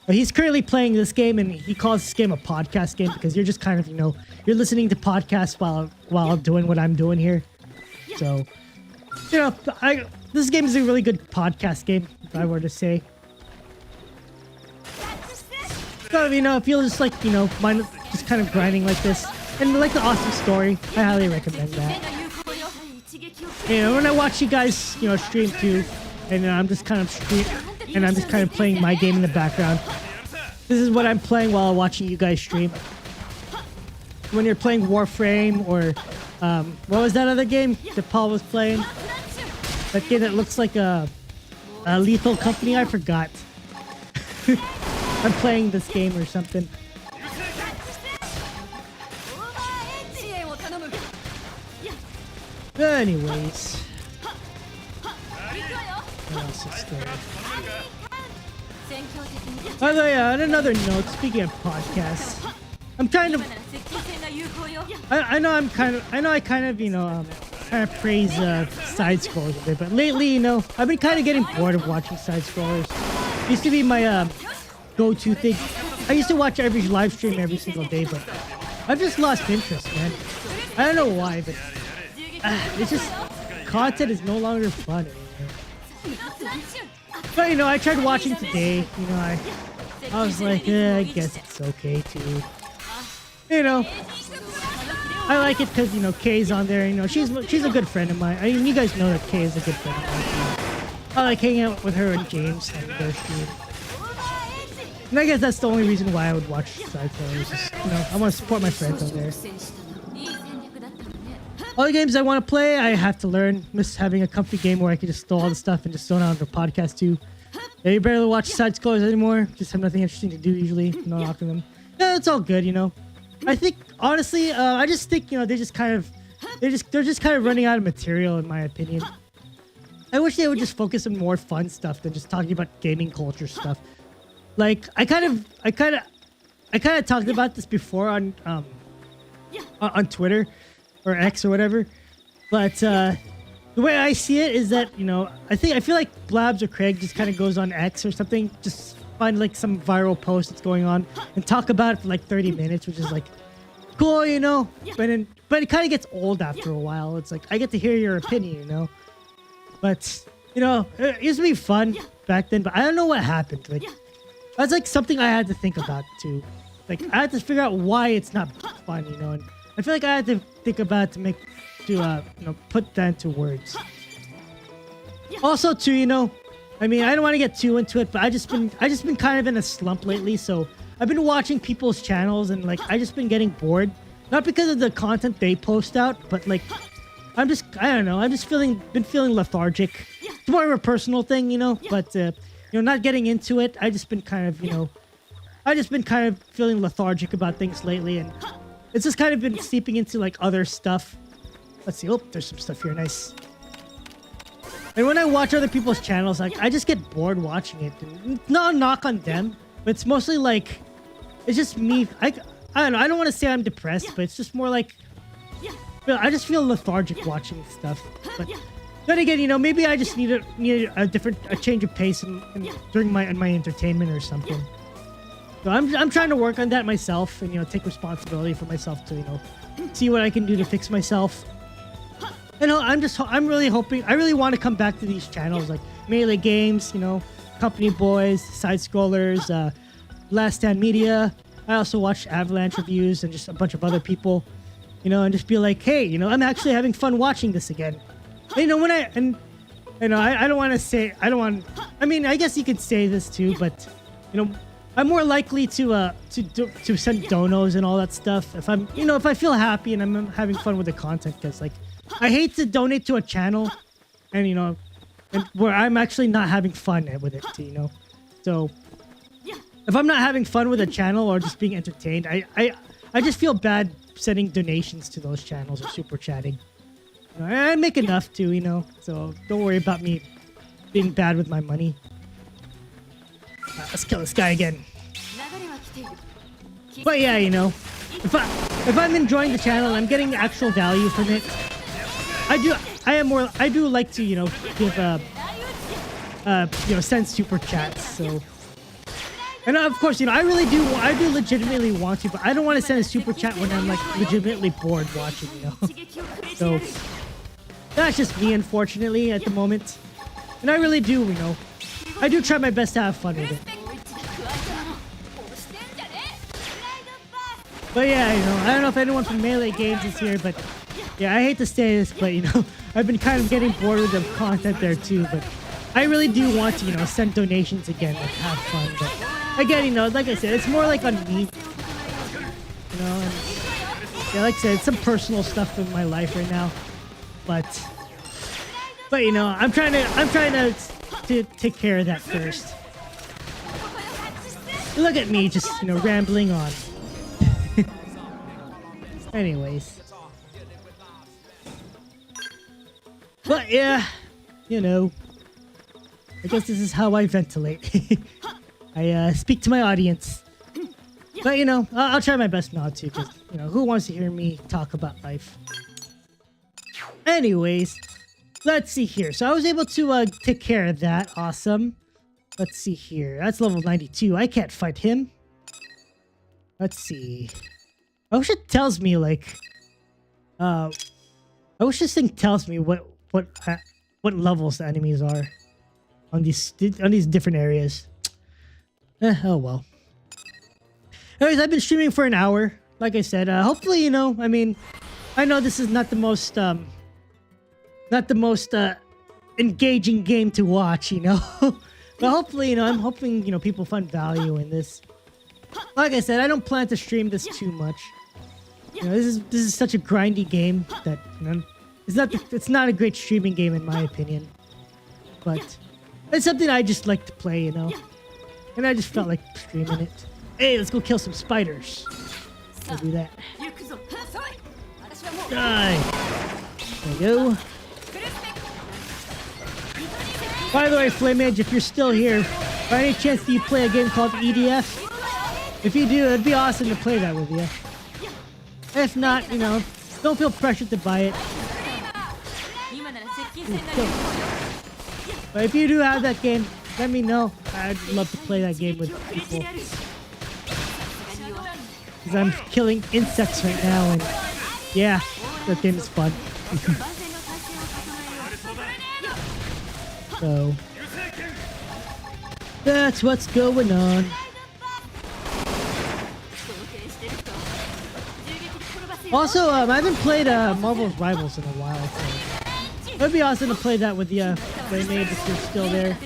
He's currently playing this game, and he calls this game a podcast game because you're just kind of, you know, you're listening to podcasts while doing what I'm doing here. So, you know, this game is a really good podcast game, if I were to say. So, you know, if you're just like, you know, mind just kind of grinding like this, and like the awesome story, I highly recommend that. You know, when I watch you guys, you know, stream too, and I'm just kind of playing my game in the background. This is what I'm playing while watching you guys stream. When you're playing Warframe or what was that other game that Paul was playing? That game that looks like a Lethal Company. I forgot. I'm playing this game or something. Anyways, what else is there? By the way, on another note, speaking of podcasts, I'm kind of, I know I kind of, you know, kind of praise side scrollers a bit, but lately, you know, I've been kind of getting bored of watching side scrollers. Used to be my go-to thing. I used to watch every live stream every single day, but I've just lost interest, man. I don't know why, but it's just content is no longer fun anymore. But you know, I tried watching today. You know, I was like, I guess it's okay too. You know, I like it because you know Kay's on there. You know, she's a good friend of mine. I mean, you guys know that Kay is a good friend of mine. I like hanging out with her and James on their stream. And I guess that's the only reason why I would watch side scrollers. You know, I want to support my friends on there. All the games I want to play, I have to learn. Miss having a comfy game where I can just store all the stuff and just zone out on the podcast too. Yeah, you barely watch side scrollers anymore. Just have nothing interesting to do usually. Not knocking them. Yeah, it's all good, you know. I think honestly, I just think you know they're just kind of running out of material in my opinion. I wish they would just focus on more fun stuff than just talking about gaming culture stuff. Like I kind of talked about this before on Twitter. Or X or whatever, but the way I see it is that you know I feel like Blabs or Craig just kind of goes on X or something, just find like some viral post that's going on and talk about it for like 30 minutes, which is like cool, you know. But it kind of gets old after a while. It's like I get to hear your opinion, you know. But you know, it used to be fun back then, but I don't know what happened. Like that's like something I had to think about too. Like I had to figure out why it's not fun, you know. And I feel like I had to think about it you know, put that into words. Also, too, you know, I mean, I don't want to get too into it, but I just been kind of in a slump lately. So I've been watching people's channels and like I just been getting bored, not because of the content they post out, but like I don't know, been feeling lethargic. It's more of a personal thing, you know, but you know, not getting into it. I just been kind of, you know, feeling lethargic about things lately, and it's just kind of been seeping into like other stuff. Let's see. Oh, there's some stuff here. Nice. And when I watch other people's channels, like I just get bored watching it. And not a knock on them, but it's mostly like it's just me. I don't know. I don't want to say I'm depressed, but it's just more like I just feel lethargic watching stuff. But then again, you know, maybe I just need a change of pace during my entertainment or something. So I'm trying to work on that myself and, you know, take responsibility for myself to, you know, see what I can do to fix myself. You know, I'm really hoping, I really want to come back to these channels like Melee Games, you know, Company Boys, Side Scrollers, Last Stand Media. I also watch Avalanche reviews and just a bunch of other people, you know, and just be like, hey, you know, I'm actually having fun watching this again. And, you know, I don't want to say, I mean, I guess you could say this too, but, you know, I'm more likely to send donos and all that stuff if I feel happy and I'm having fun with the content, because like I hate to donate to a channel and, you know, and where I'm actually not having fun with it, you know. So if I'm not having fun with a channel or just being entertained, I just feel bad sending donations to those channels or super chatting. You know, I make enough too, you know. So don't worry about me being bad with my money. Let's kill this guy again. But yeah, you know, if I'm enjoying the channel, I'm getting actual value from it. I do like to, you know, give you know, send super chats. So, and of course, you know, I do legitimately want to, but I don't want to send a super chat when I'm like legitimately bored watching, you know. So that's just me, unfortunately, at the moment. And I really do, you know, I do try my best to have fun with it. But yeah, you know, I don't know if anyone from Melee Games is here, but yeah, I hate to say this, but you know, I've been kind of getting bored with the content there too, but I really do want to, you know, send donations again and have fun. But again, you know, like I said, it's more like on me, you know, and yeah, like I said, it's some personal stuff in my life right now, but you know, I'm trying to take care of that first. Look at me, just, you know, rambling on. Anyways. But yeah, you know, I guess this is how I ventilate. I speak to my audience. But you know, I'll try my best not to, because, you know, who wants to hear me talk about life? Anyways, let's see here. So I was able to take care of that. Awesome. Let's see here. That's level 92. I can't fight him. Let's see. I wish it tells me, like, I wish this thing tells me what levels the enemies are on these different areas. Oh well. Anyways, I've been streaming for an hour. Like I said, hopefully, you know, I mean, I know this is not the most engaging game to watch, you know. But hopefully, you know, I'm hoping, you know, people find value in this. Like I said, I don't plan to stream this too much. You know, this is such a grindy game that, you know, it's not a great streaming game in my opinion. But it's something I just like to play, you know. And I just felt like streaming it. Hey, let's go kill some spiders. We'll do that. Die. There we go. By the way, Flame Edge, if you're still here, by any chance do you play a game called EDF? If you do, it'd be awesome to play that with you. If not, you know, don't feel pressured to buy it. But if you do have that game, let me know. I'd love to play that game with people. Because I'm killing insects right now, and yeah, that game is fun. So that's what's going on. Also, I haven't played Marvel's Rivals in a while, so it'd be awesome to play that with you, Playmate, if you're still there.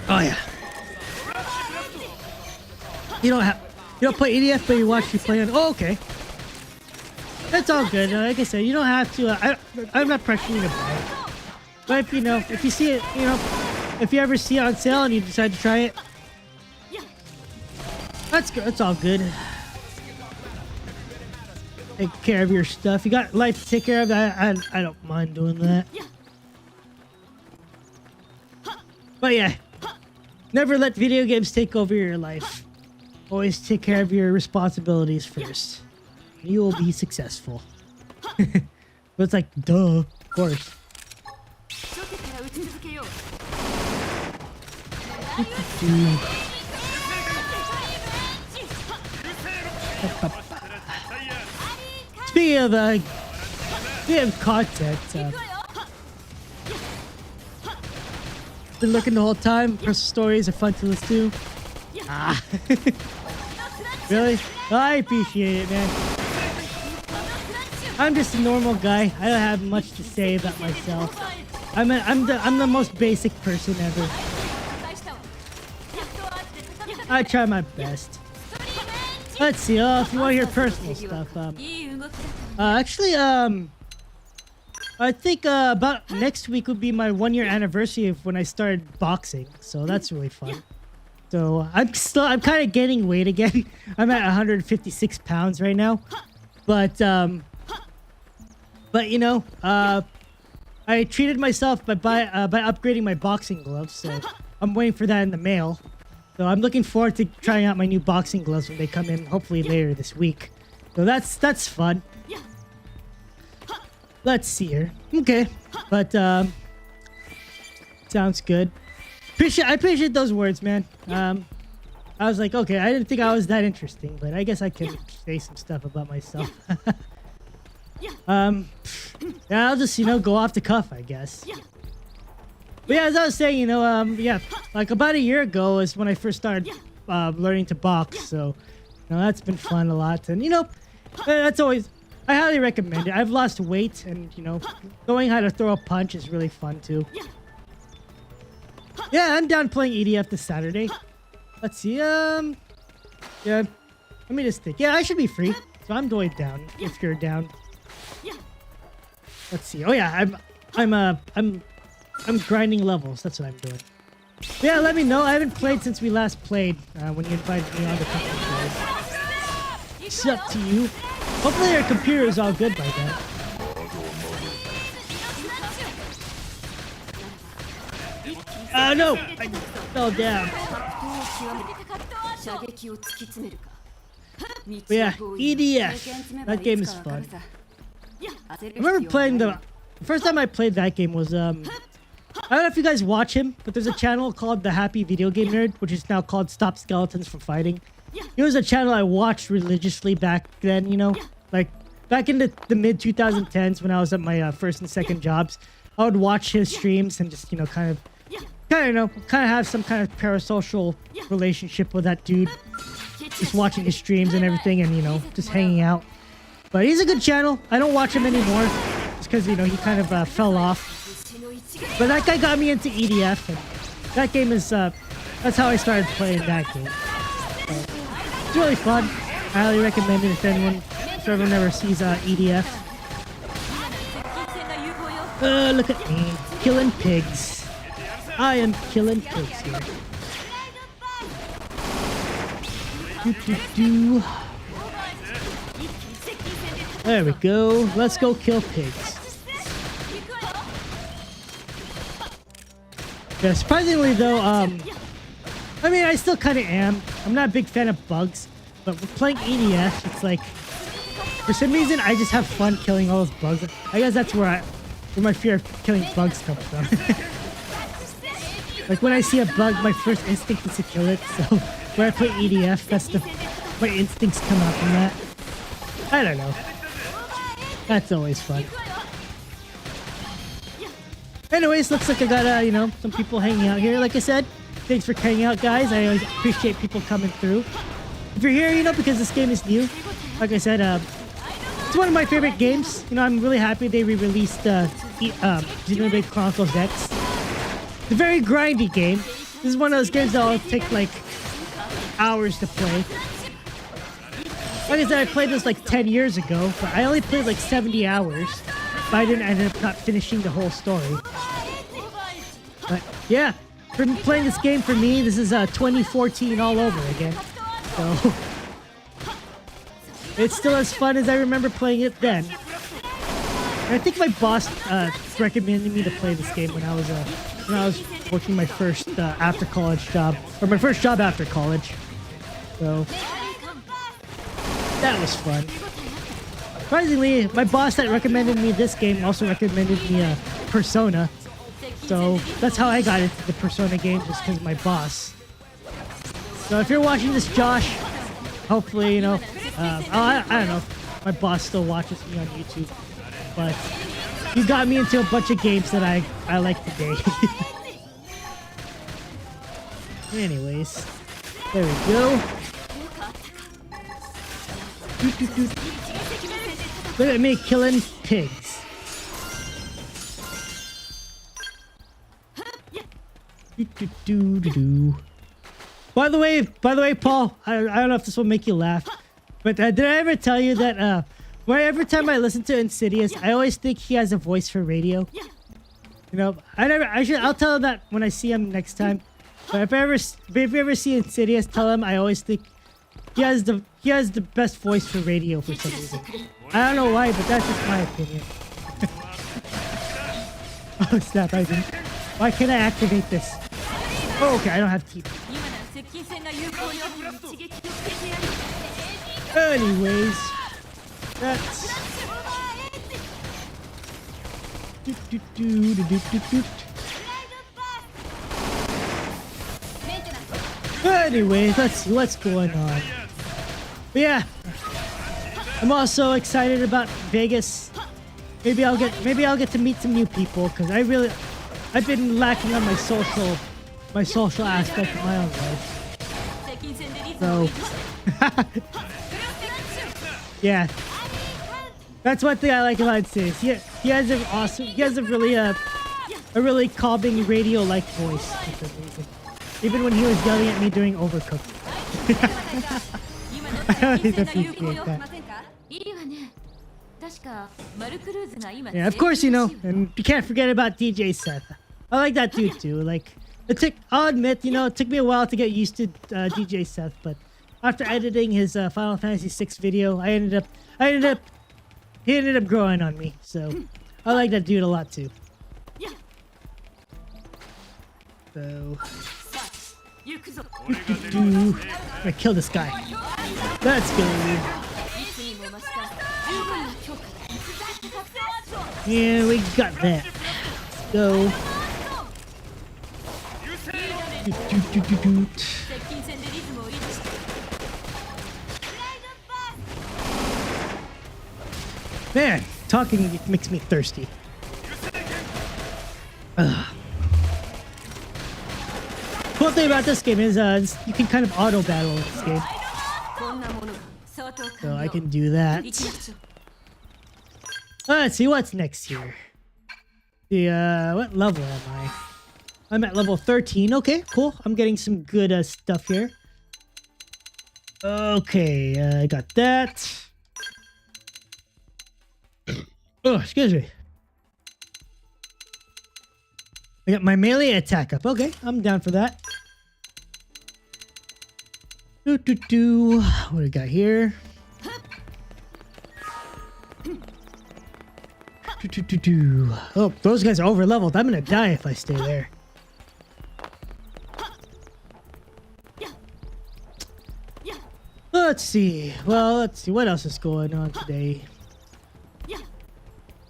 Oh yeah. You don't play EDF, but you watch me play it. Oh, okay. That's all good. Like I said, you don't have to. I'm not pressuring you to buy it. But if, you know, if you see it, you know, if you ever see it on sale and you decide to try it, that's good. That's all good. Take care of your stuff. You got life to take care of. I don't mind doing that. But yeah, never let video games take over your life. Always take care of your responsibilities first. You will be successful. But it's like, duh, of course. Speaking of content, been looking the whole time. Personal stories are fun to listen to. Ah. Really? I appreciate it, man. I'm just a normal guy. I don't have much to say about myself. I'm the most basic person ever. I try my best. Let's see. If you want to hear personal stuff, actually, I think about next week would be my 1-year anniversary of when I started boxing, so that's really fun. So I'm kind of gaining weight again. I'm at 156 pounds right now, but you know, I treated myself by upgrading my boxing gloves, so I'm waiting for that in the mail. So I'm looking forward to trying out my new boxing gloves when they come in, hopefully later this week. So that's fun. Let's see here. Okay, but sounds good. I appreciate those words, man. I was like, okay, I didn't think I was that interesting, but I guess I can say some stuff about myself. Yeah, I'll just, you know, go off the cuff, I guess. But yeah, as I was saying, you know, yeah, like about a year ago is when I first started learning to box. So, you know, that's been fun a lot. And, you know, that's always, I highly recommend it. I've lost weight and, you know, knowing how to throw a punch is really fun too. Yeah, I'm down playing EDF this Saturday. Let's see, yeah, let me just think. Yeah, I should be free. So I'm going down if you're down. Let's see. Oh yeah, I'm grinding levels. That's what I'm doing. Yeah, let me know. I haven't played since we last played when you invited me on the company show. It's up to you. Hopefully your computer is all good by then. No! I fell down. But yeah, EDF. That game is fun. I remember playing the first time I played that game was I don't know if you guys watch him, but there's a channel called The Happy Video Game Nerd, which is now called Stop Skeletons from Fighting. It was a channel I watched religiously back then, you know, like back in the mid 2010s when I was at my first and second jobs. I would watch his streams and just, you know, kind of have some kind of parasocial relationship with that dude. Just watching his streams and everything and, you know, just hanging out. But he's a good channel. I don't watch him anymore just because, you know, he kind of fell off. But that guy got me into EDF, and that game is, that's how I started playing that game. So, it's really fun. I highly recommend it if everyone ever sees EDF. Look at me, killing pigs. I am killing pigs here. There we go. Let's go kill pigs. Yeah, surprisingly though, I mean, I still kind of am. I'm not a big fan of bugs, but with playing EDF, it's like, for some reason, I just have fun killing all those bugs. I guess that's where my fear of killing bugs comes from. Like when I see a bug, my first instinct is to kill it. So when I play EDF, my instincts come out from that. I don't know. That's always fun. Anyways, looks like I got, you know, some people hanging out here. Like I said, thanks for hanging out, guys. I always appreciate people coming through. If you're here, you know, because this game is new, like I said, it's one of my favorite games. You know, I'm really happy they re-released Xenoblade Chronicles X. It's a very grindy game. This is one of those games that'll take, like, hours to play. Like I said, I played this like 10 years ago, but I only played like 70 hours. But I didn't end up not finishing the whole story. But yeah, for playing this game for me, this is 2014 all over again. So it's still as fun as I remember playing it then. And I think my boss recommended me to play this game when I was working my first after college job, or my first job after college. So that was fun. Surprisingly, my boss that recommended me this game also recommended me Persona. So that's how I got into the Persona games, just because of my boss. So if you're watching this, Josh, hopefully, you know, I don't know if my boss still watches me on YouTube, but you got me into a bunch of games that I like today. Anyways, there we go. Look at me killing pigs. By the way, Paul, I don't know if this will make you laugh, But did I ever tell you that every time I listen to Insidious, I always think he has a voice for radio. You know, I'll tell him that when I see him next time. But if you ever see Insidious, tell him I always think he has the best voice for radio for some reason. I don't know why, but that's just my opinion. Oh snap! Why can't I activate this? Oh, okay, I don't have teeth. Anyways, that's. Anyways, let's see what's going on. But yeah, I'm also excited about Vegas. Maybe I'll get to meet some new people because I've been lacking on my social aspect of my own life. So yeah, that's one thing I like about Sis. He has a really calming radio-like voice for some reason. Even when he was yelling at me during Overcooked. I always appreciate that. Yeah, of course, you know, and you can't forget about DJ Seth. I like that dude too. Like, I'll admit, you know, it took me a while to get used to DJ Seth, but after editing his Final Fantasy VI video, he ended up growing on me. So I like that dude a lot too. So I kill this guy. Let's go. Yeah, we got that. Let's go. Man, talking makes me thirsty. Cool thing about this game is you can kind of auto battle in this game. So I can do that. Let's see what's next here. What level am I? I'm at level 13. Okay, cool. I'm getting some good stuff here. Okay, I got that. Oh, excuse me. I got my melee attack up. Okay, I'm down for that. What do we got here? Oh, those guys are over leveled. I'm gonna die if I stay there. Let's see. Well, let's see what else is going on today.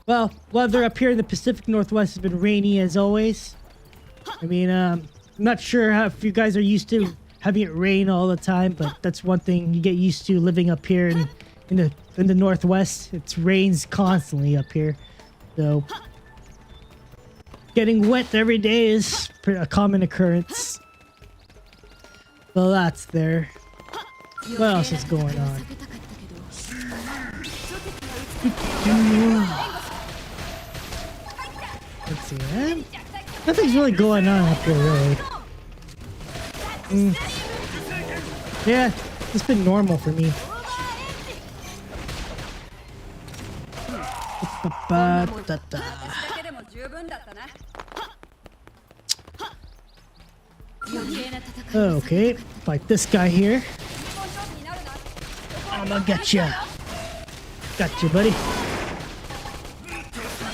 Well, weather up here in the Pacific Northwest has been rainy as always. I mean, I'm not sure if you guys are used to having it rain all the time, but that's one thing you get used to living up here in the Northwest. It rains constantly up here, so getting wet every day is a common occurrence. So that's there. What else is going on? Let's see, man. Nothing's really going on up here, really. Yeah, it's been normal for me. Okay, fight this guy here. I'm gonna get you. Got you, buddy.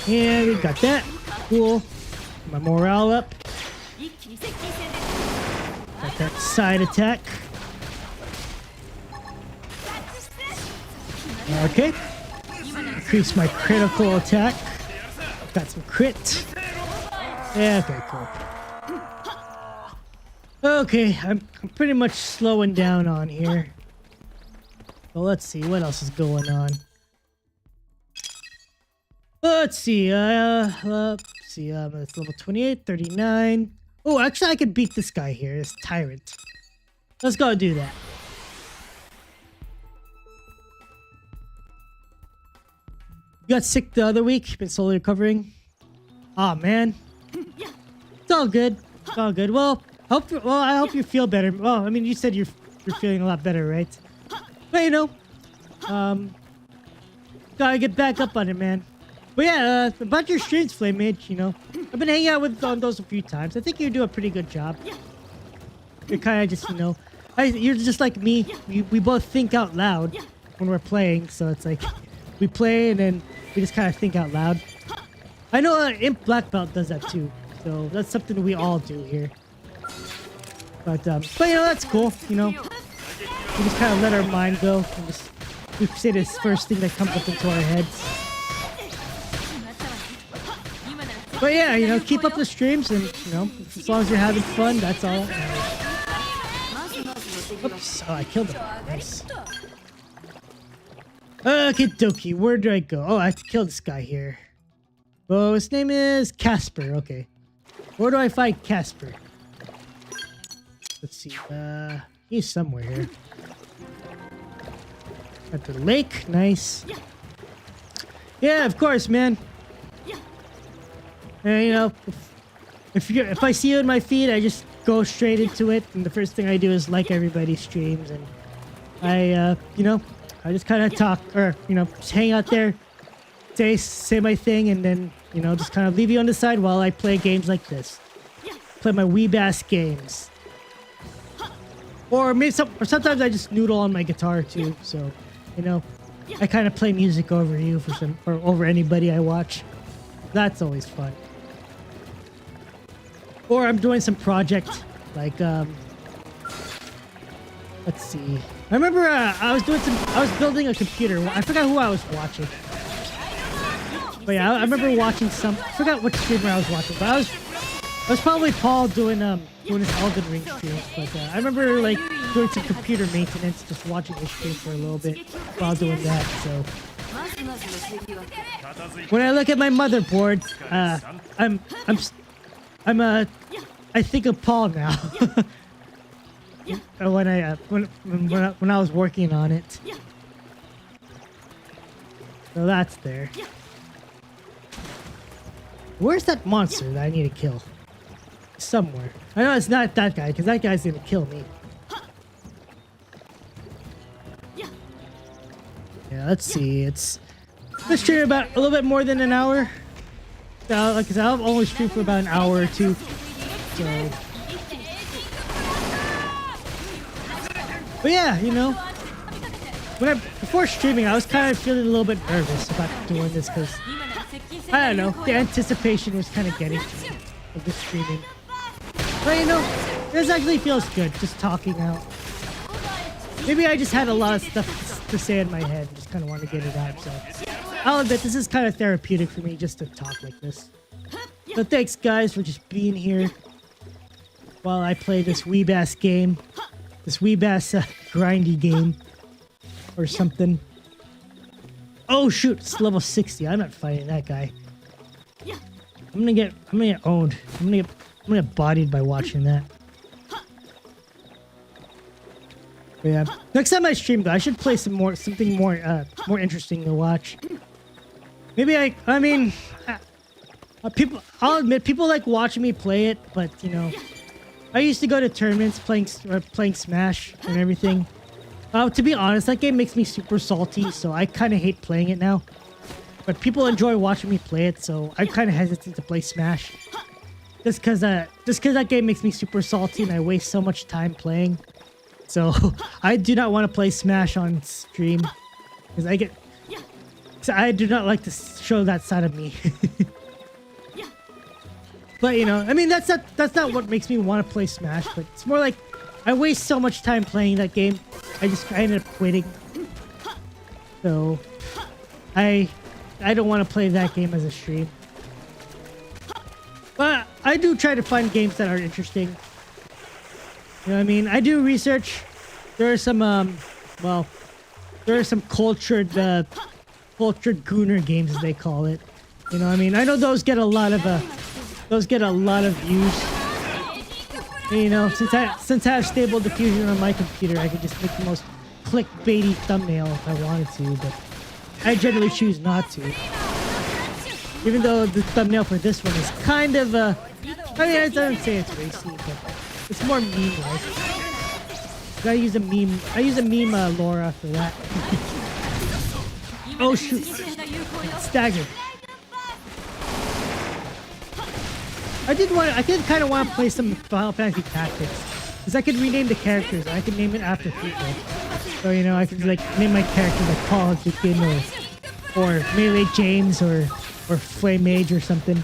Yeah, we got that. Cool. My morale up. Got that side attack. Okay. Increase my critical attack. Got some crit. Yeah, okay, cool. Okay, I'm pretty much slowing down on here. Well, let's see what else is going on. Let's see. It's level 28, 39. Oh, actually, I could beat this guy here. This tyrant. Let's go do that. You got sick the other week. Been slowly recovering. Aw, man. It's all good. It's all good. Well, I hope you feel better. Well, I mean, you said you're feeling a lot better, right? But you know, Gotta get back up on it, man. But yeah, about your streams, Flame Mage, you know, I've been hanging out with on those a few times. I think you do a pretty good job. You're kind of just, you know, you're just like me. We both think out loud when we're playing, so it's like we play and then we just kind of think out loud. I know Imp Black Belt does that too, so that's something we all do here. But you know, that's cool. You know, we just kind of let our mind go and just we say this first thing that comes up into our heads. But yeah, you know, keep up the streams and, you know, as long as you're having fun, that's all that matters. Oops, oh, I killed him. Nice. Okay, dokie, where do I go? Oh, I have to kill this guy here. Oh, his name is Casper, okay. Where do I find Casper? Let's see, he's somewhere here. At the lake, nice. Yeah, of course, man. And, you know, if I see you in my feed, I just go straight into it, and the first thing I do is like everybody's streams, and I, you know, I just kind of talk, or, you know, just hang out there, say my thing, and then, you know, just kind of leave you on the side while I play games like this. Play my wee bass games. Or maybe or sometimes I just noodle on my guitar too, so, you know, I kind of play music over you or over anybody I watch. That's always fun. Or I'm doing some project, like, let's see. I remember I was building a computer. I forgot who I was watching. But yeah, I remember watching I forgot what streamer I was watching, but I was probably Paul doing his Elden Ring streams. But I remember, like, doing some computer maintenance, just watching his stream for a little bit while doing that, so. When I look at my motherboard, I think of Paul now. when I was working on it. So that's there. Where's that monster that I need to kill? Somewhere. I know it's not that guy, because that guy's gonna kill me. Yeah, let's see. Let's stream about a little bit more than an hour. Like I said, I'll only stream for about an hour or two. So, but yeah, you know, before streaming, I was kind of feeling a little bit nervous about doing this because I don't know, the anticipation was kind of getting to me of this streaming. But you know, this actually feels good, just talking out. Maybe I just had a lot of stuff to say in my head and just kind of want to get it out. So I'll admit, this is kind of therapeutic for me just to talk like this. So thanks, guys, for just being here while I play this wee bass game. This wee bass grindy game. Or something. Oh shoot, it's level 60. I'm not fighting that guy. I'm gonna get owned. I'm gonna get bodied by watching that. But yeah. Next time I stream though, I should play something more interesting to watch. Maybe I mean I'll admit people like watching me play it, but you know, I used to go to tournaments playing Smash and everything. To be honest, that game makes me super salty, so I kind of hate playing it now. But people enjoy watching me play it, so I'm kind of hesitant to play Smash. Just because that game makes me super salty and I waste so much time playing. So I do not want to play Smash on stream. Because I do not like to show that side of me. But you know, I mean, that's not what makes me want to play Smash, but it's more like I waste so much time playing that game. I ended up quitting. So I don't want to play that game as a stream. But I do try to find games that are interesting. You know what I mean? I do research. There are some cultured gooner games as they call it. You know what I mean? I know those get a lot of views. And, you know, since I have stable diffusion on my computer, I can just make the most clickbaity thumbnail if I wanted to, but I generally choose not to. Even though the thumbnail for this one is kind of I mean, I don't say it's racy, but it's more meme-like. I use a meme Laura for that. Oh shoot! Staggered. I did kind of want to play some Final Fantasy Tactics, because I could rename the characters. I could name it after people. So you know, I could like name my character like Paul Zukin or Melee James or Flame Mage or something.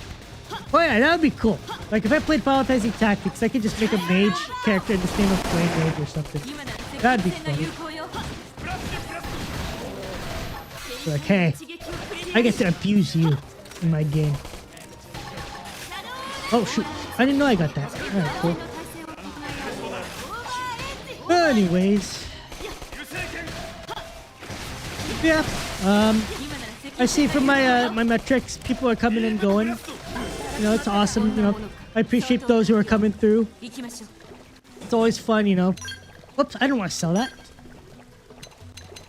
Oh yeah, that would be cool. Like if I played Final Fantasy Tactics, I could just make a mage character and just name him Flame Mage or something. That'd be funny. Like, hey, I get to abuse you in my game. Oh shoot, I didn't know I got that. Alright, cool. Anyways. Yeah, I see from my my metrics, people are coming and going. You know, it's awesome. You know, I appreciate those who are coming through. It's always fun, you know. Whoops, I don't want to sell that.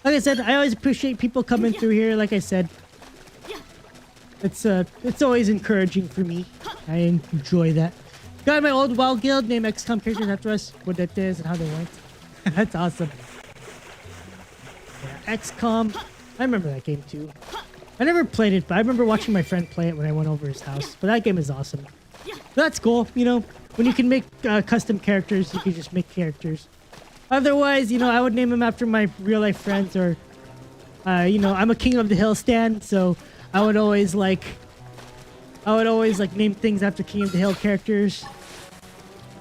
Like I said, I always appreciate people coming through here. Like I said, it's always encouraging for me. I enjoy that. Got my old WoW guild named XCOM characters after us, what that is and how they went. That's awesome. Yeah, XCOM. I remember that game too. I never played it, but I remember watching my friend play it when I went over his house. But that game is awesome. That's cool, you know. When you can make custom characters, you can just make characters. Otherwise, you know, I would name them after my real life friends, or, you know, I'm a King of the Hill stan, so I would always like name things after King of the Hill characters.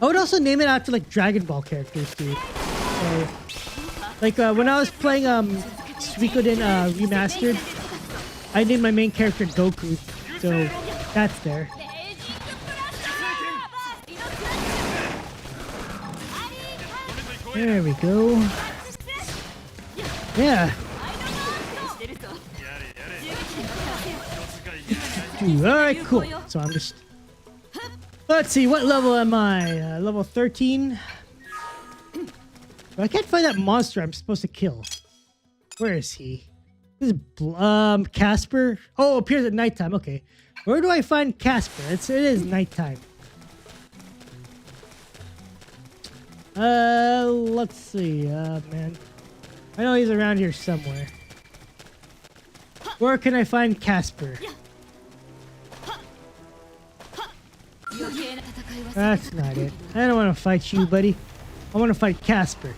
I would also name it after like Dragon Ball characters too. So, like when I was playing Suikoden Remastered, I named my main character Goku, so that's there. There we go. Yeah. Alright, cool. So I'm just... Let's see, what level am I? Level 13? I can't find that monster I'm supposed to kill. Where is he? This is Casper? Oh, appears at nighttime. Okay. Where do I find Casper? It is nighttime. Let's see. Man. I know he's around here somewhere. Where can I find Casper? That's not it. I don't want to fight you, buddy. I want to fight Casper.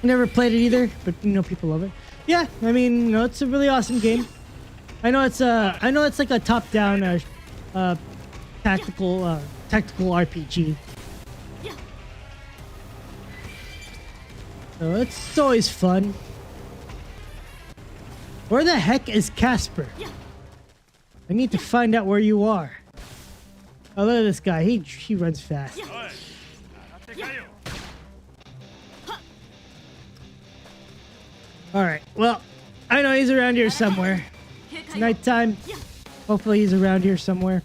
Never played it either, but you know people love it. Yeah, I mean, you know, it's a really awesome game. I know it's like a top-down tactical RPG. So it's always fun. Where the heck is Casper? I need to find out where you are. Oh, look at this guy. He runs fast. Alright, well, I know he's around here somewhere. It's nighttime. Hopefully he's around here somewhere.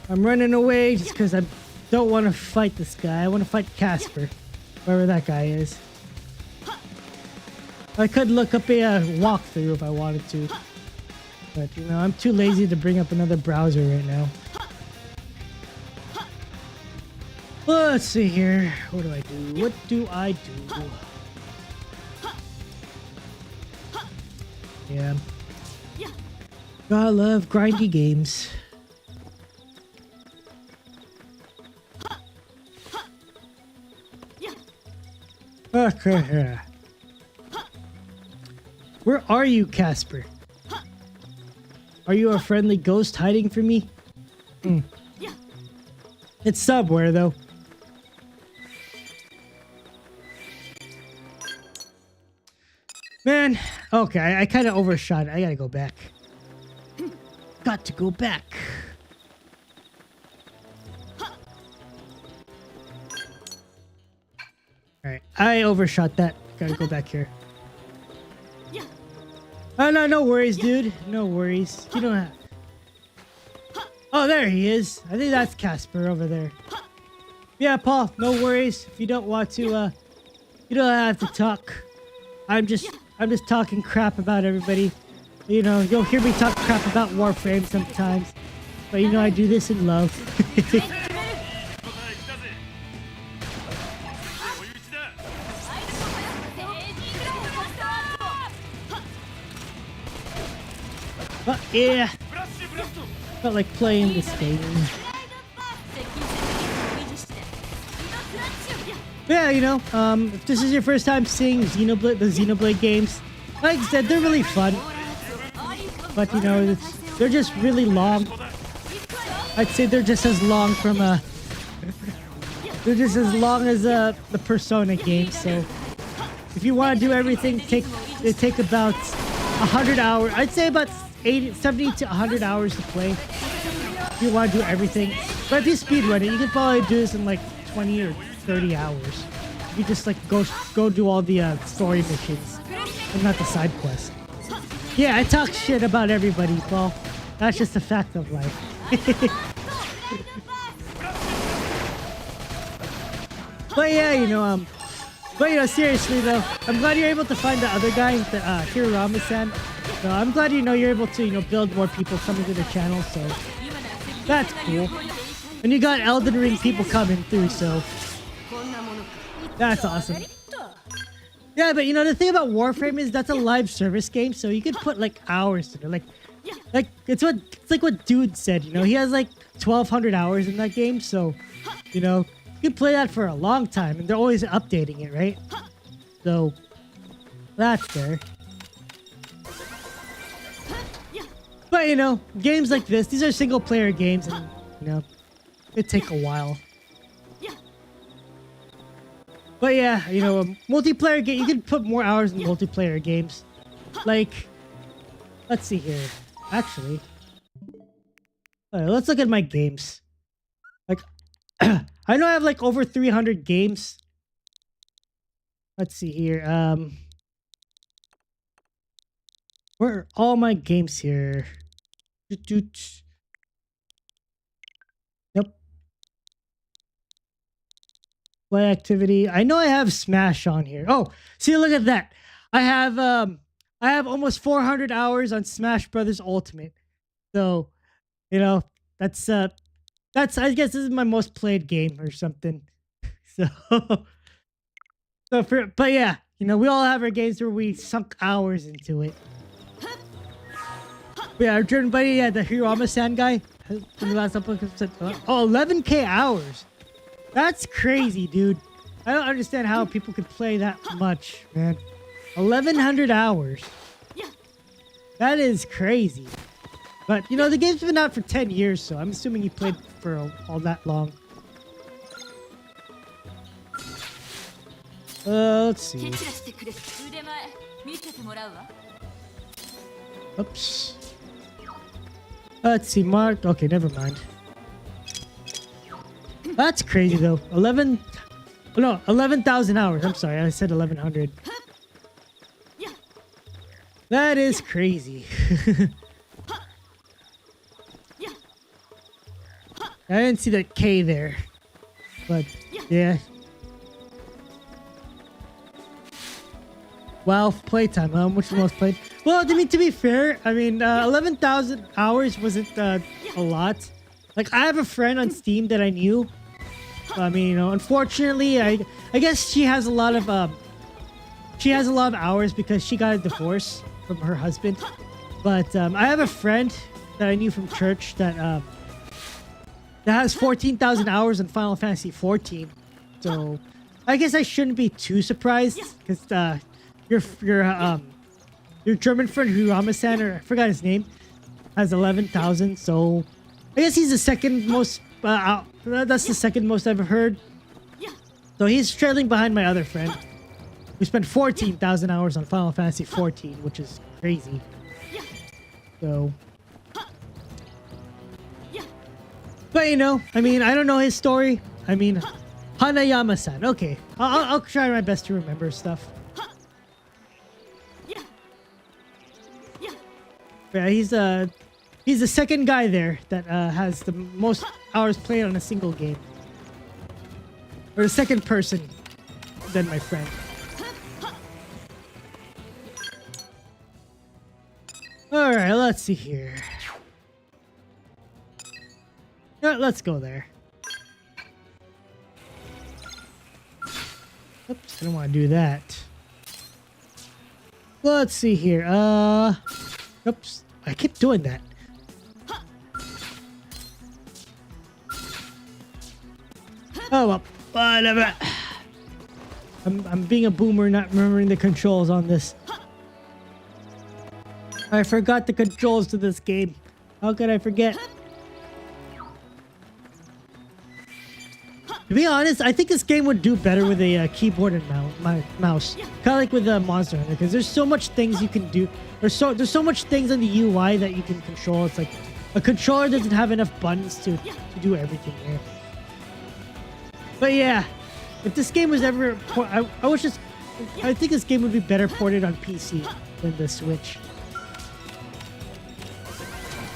I'm running away just because I don't want to fight this guy. I want to fight Casper, wherever that guy is. I could look up a walkthrough if I wanted to. But, you know, I'm too lazy to bring up another browser right now. Let's see here. What do I do? What do I do? Yeah. Gotta love grindy games. Okay. Where are you, Casper? Are you a friendly ghost hiding from me? It's somewhere, though. Man, okay, I kind of overshot it. I gotta go back. Got to go back. Alright, I overshot that. Gotta go back here. Oh, no worries, dude. No worries. You don't have... Oh, there he is. I think that's Casper over there. Yeah, Paul, no worries. If you don't want to, you don't have to talk. I'm just talking crap about everybody. You know, you'll hear me talk crap about Warframe sometimes. But you know, I do this in love. But yeah, felt like playing this game. Yeah, you know, if this is your first time seeing the Xenoblade games, like I said, they're really fun. But you know, they're just really long. I'd say they're just as long from they're just as long as the Persona games. So if you want to do everything, they take about 100 hours. I'd say about 70 to 100 hours to play. If you want to do everything, but if you speedrun it, you can probably do this in like 20 or 30 hours. You just like go do all the story missions and not the side quests. Yeah, I talk shit about everybody. Well, that's just a fact of life. But yeah, you know, seriously though, I'm glad you're able to find the other guy, the Hirorama-san. So I'm glad you're able to build more people coming to the channel. So that's cool. And you got Elden Ring people coming through, so that's awesome. Yeah, but the thing about Warframe is that's a live service game, so you could put like hours to it. Like it's like what Dude said. He has like 1,200 hours in that game, so you can play that for a long time, and they're always updating it, right? So that's there. But games like this, these are single player games, and it take a while. But yeah, a multiplayer game, you can put more hours in multiplayer games. Like, let's see here. Actually, alright, let's look at my games. Like, I know I have like over 300 games. Let's see here. Where are all my games here? Yep. Play activity. I know I have Smash on here. Oh, see, look at that. I have almost 400 hours on Smash Brothers Ultimate. So, that's I guess this is my most played game or something. But yeah, we all have our games where we sunk hours into it. But yeah, our Jordan buddy, yeah, the Hirorama-san guy. In the last episode said, oh, 11K hours. That's crazy, dude. I don't understand how people could play that much, man. 1,100 hours. That is crazy. But, the game's been out for 10 years, so I'm assuming he played for all that long. Let's see. Oops. Let's see, Mark. Okay, never mind. That's crazy, though. 11,000 hours. I'm sorry, I said 1,100. That is crazy. I didn't see that K there. But, yeah. Wow, playtime. Which is the most played? Well, to be fair, 11,000 hours wasn't a lot. Like, I have a friend on Steam that I knew. Unfortunately, I guess she has a lot of hours because she got a divorce from her husband. But I have a friend that I knew from church that has 14,000 hours in Final Fantasy 14. So I guess I shouldn't be too surprised because your German friend Hirorama-san, or I forgot his name, has 11,000. So I guess he's the second most. That's the second most I've heard. So he's trailing behind my other friend, who spent 14,000 hours on Final Fantasy 14, which is crazy. So, but I don't know his story. Hanayama-san. Okay, I'll try my best to remember stuff. Yeah, he's the second guy there that has the most hours played on a single game. Or the second person than my friend. Alright, let's see here. Let's go there. Oops, I don't want to do that. Let's see here. Oops. I keep doing that. Oh well, whatever. I'm being a boomer, not remembering the controls on this. I forgot the controls to this game. How could I forget? To be honest, I think this game would do better with a keyboard and mouse. Kind of like with Monster Hunter, because there's so much things you can do. There's so much things on the UI that you can control. It's like a controller doesn't have enough buttons to do everything here. But yeah, if this game was ever, I think this game would be better ported on PC than the Switch.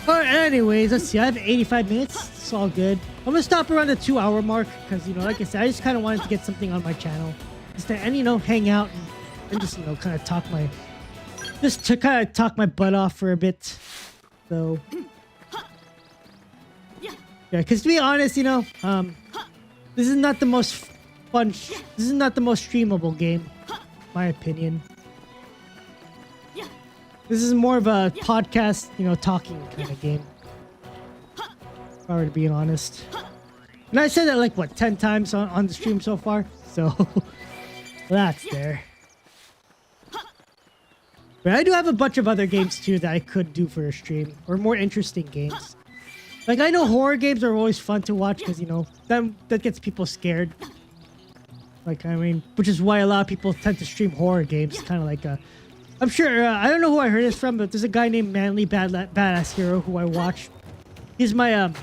Alright, anyways, let's see. I have 85 minutes. It's all good. I'm gonna stop around the 2-hour mark because, you know, like I said, I just kind of wanted to get something on my channel, and you know, hang out and just, you know, kind of talk my butt off for a bit. So yeah, because to be honest, you know, this is not the most fun. This is not the most streamable game, my opinion. This is more of a podcast, you know, talking kind of game. If I were to be honest. And I said that like, what, 10 times on the stream so far? So, that's there. But I do have a bunch of other games too that I could do for a stream. Or more interesting games. Like, I know horror games are always fun to watch because, you know, that gets people scared. Like, I mean, which is why a lot of people tend to stream horror games. Kind of like a... I'm sure, I don't know who I heard this from, but there's a guy named Manly Badass Hero who I watch. His videos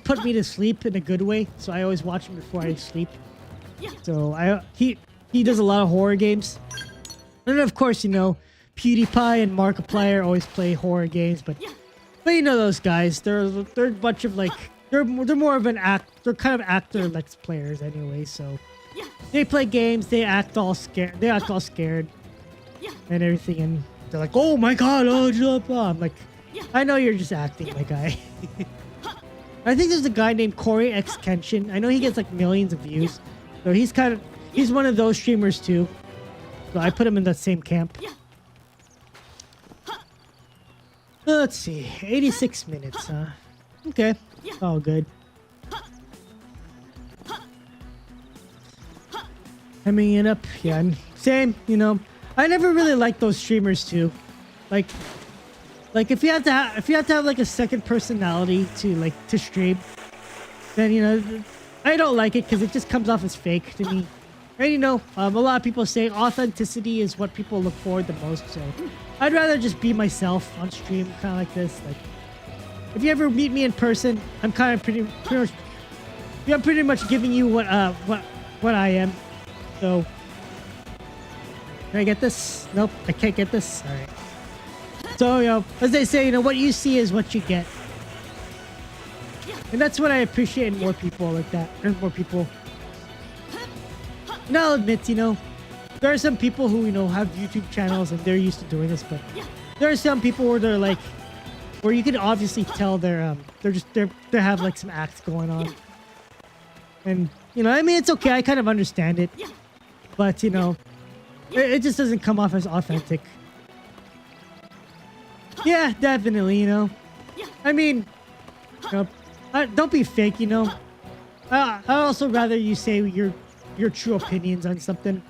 put me to sleep in a good way, so I always watch him before I sleep. So he does a lot of horror games. And of course, you know, PewDiePie and Markiplier always play horror games, but you know those guys, they're a bunch of like, they're more of an they're kind of actor like players anyway, so they play games, they act all scared, and everything, and they're like, oh my god, I'm like, I know you're just acting, my guy. I think there's a guy named Corey X Kenshin. I know he gets like millions of views, so he's one of those streamers too, so I put him in that same camp. Let's see, 86 minutes, huh? Okay, all good. Hemming it up, yeah, and same, you know. I never really liked those streamers too. Like if you have to have like a second personality to stream, then, you know, I don't like it because it just comes off as fake to me. And, you know, a lot of people say authenticity is what people look for the most, so I'd rather just be myself on stream, kind of like this. Like, if you ever meet me in person, I'm kind of pretty much giving you what I am. So, can I get this? Nope, I can't get this. All right. So, you know, as they say, you know, what you see is what you get. And that's what I appreciate in more people like that. And more people. And I'll admit, you know, there are some people who, you know, have YouTube channels and they're used to doing this, but there are some people where they're like, where you can obviously tell they have like some acts going on. And, you know, I mean, it's okay. I kind of understand it. But, you know, it just doesn't come off as authentic. Yeah, definitely, you know. I mean, you know, don't be fake, you know. I'd also rather you say your true opinions on something.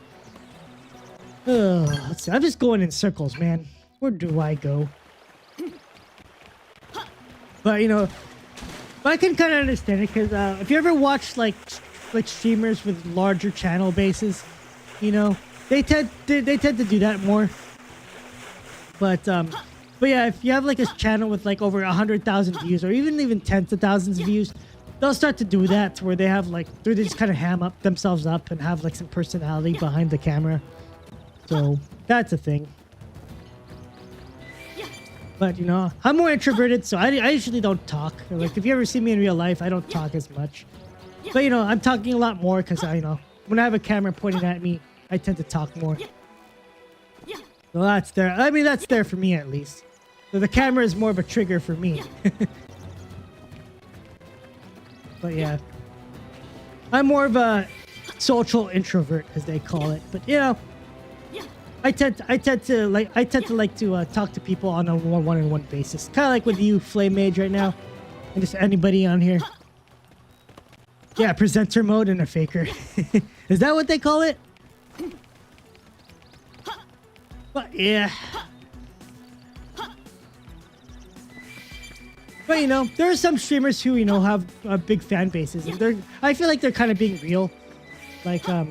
Let's see. I'm just going in circles, man. Where do I go? But, you know, I can kind of understand it because if you ever watch like streamers with larger channel bases, you know, they tend to do that more. But yeah, if you have like a channel with like over 100,000 views or even tens of thousands of views, they'll start to do that where they have like they just kind of ham up themselves up and have like some personality behind the camera. So that's a thing. But, you know, I'm more introverted, so I usually don't talk. Like, if you ever see me in real life, I don't talk as much. But, you know, I'm talking a lot more because, you know, when I have a camera pointing at me, I tend to talk more. So that's there. I mean, that's there for me, at least. So the camera is more of a trigger for me. But, yeah. I'm more of a social introvert, as they call it. But, you know, I tend to like to talk to people on a one-on-one basis, kind of like with you, Flame Mage, right now, and just anybody on here. Yeah, presenter mode and a faker. Is that what they call it? But yeah. But you know, there are some streamers who, you know, have big fan bases, and I feel like they're kind of being real. Like, I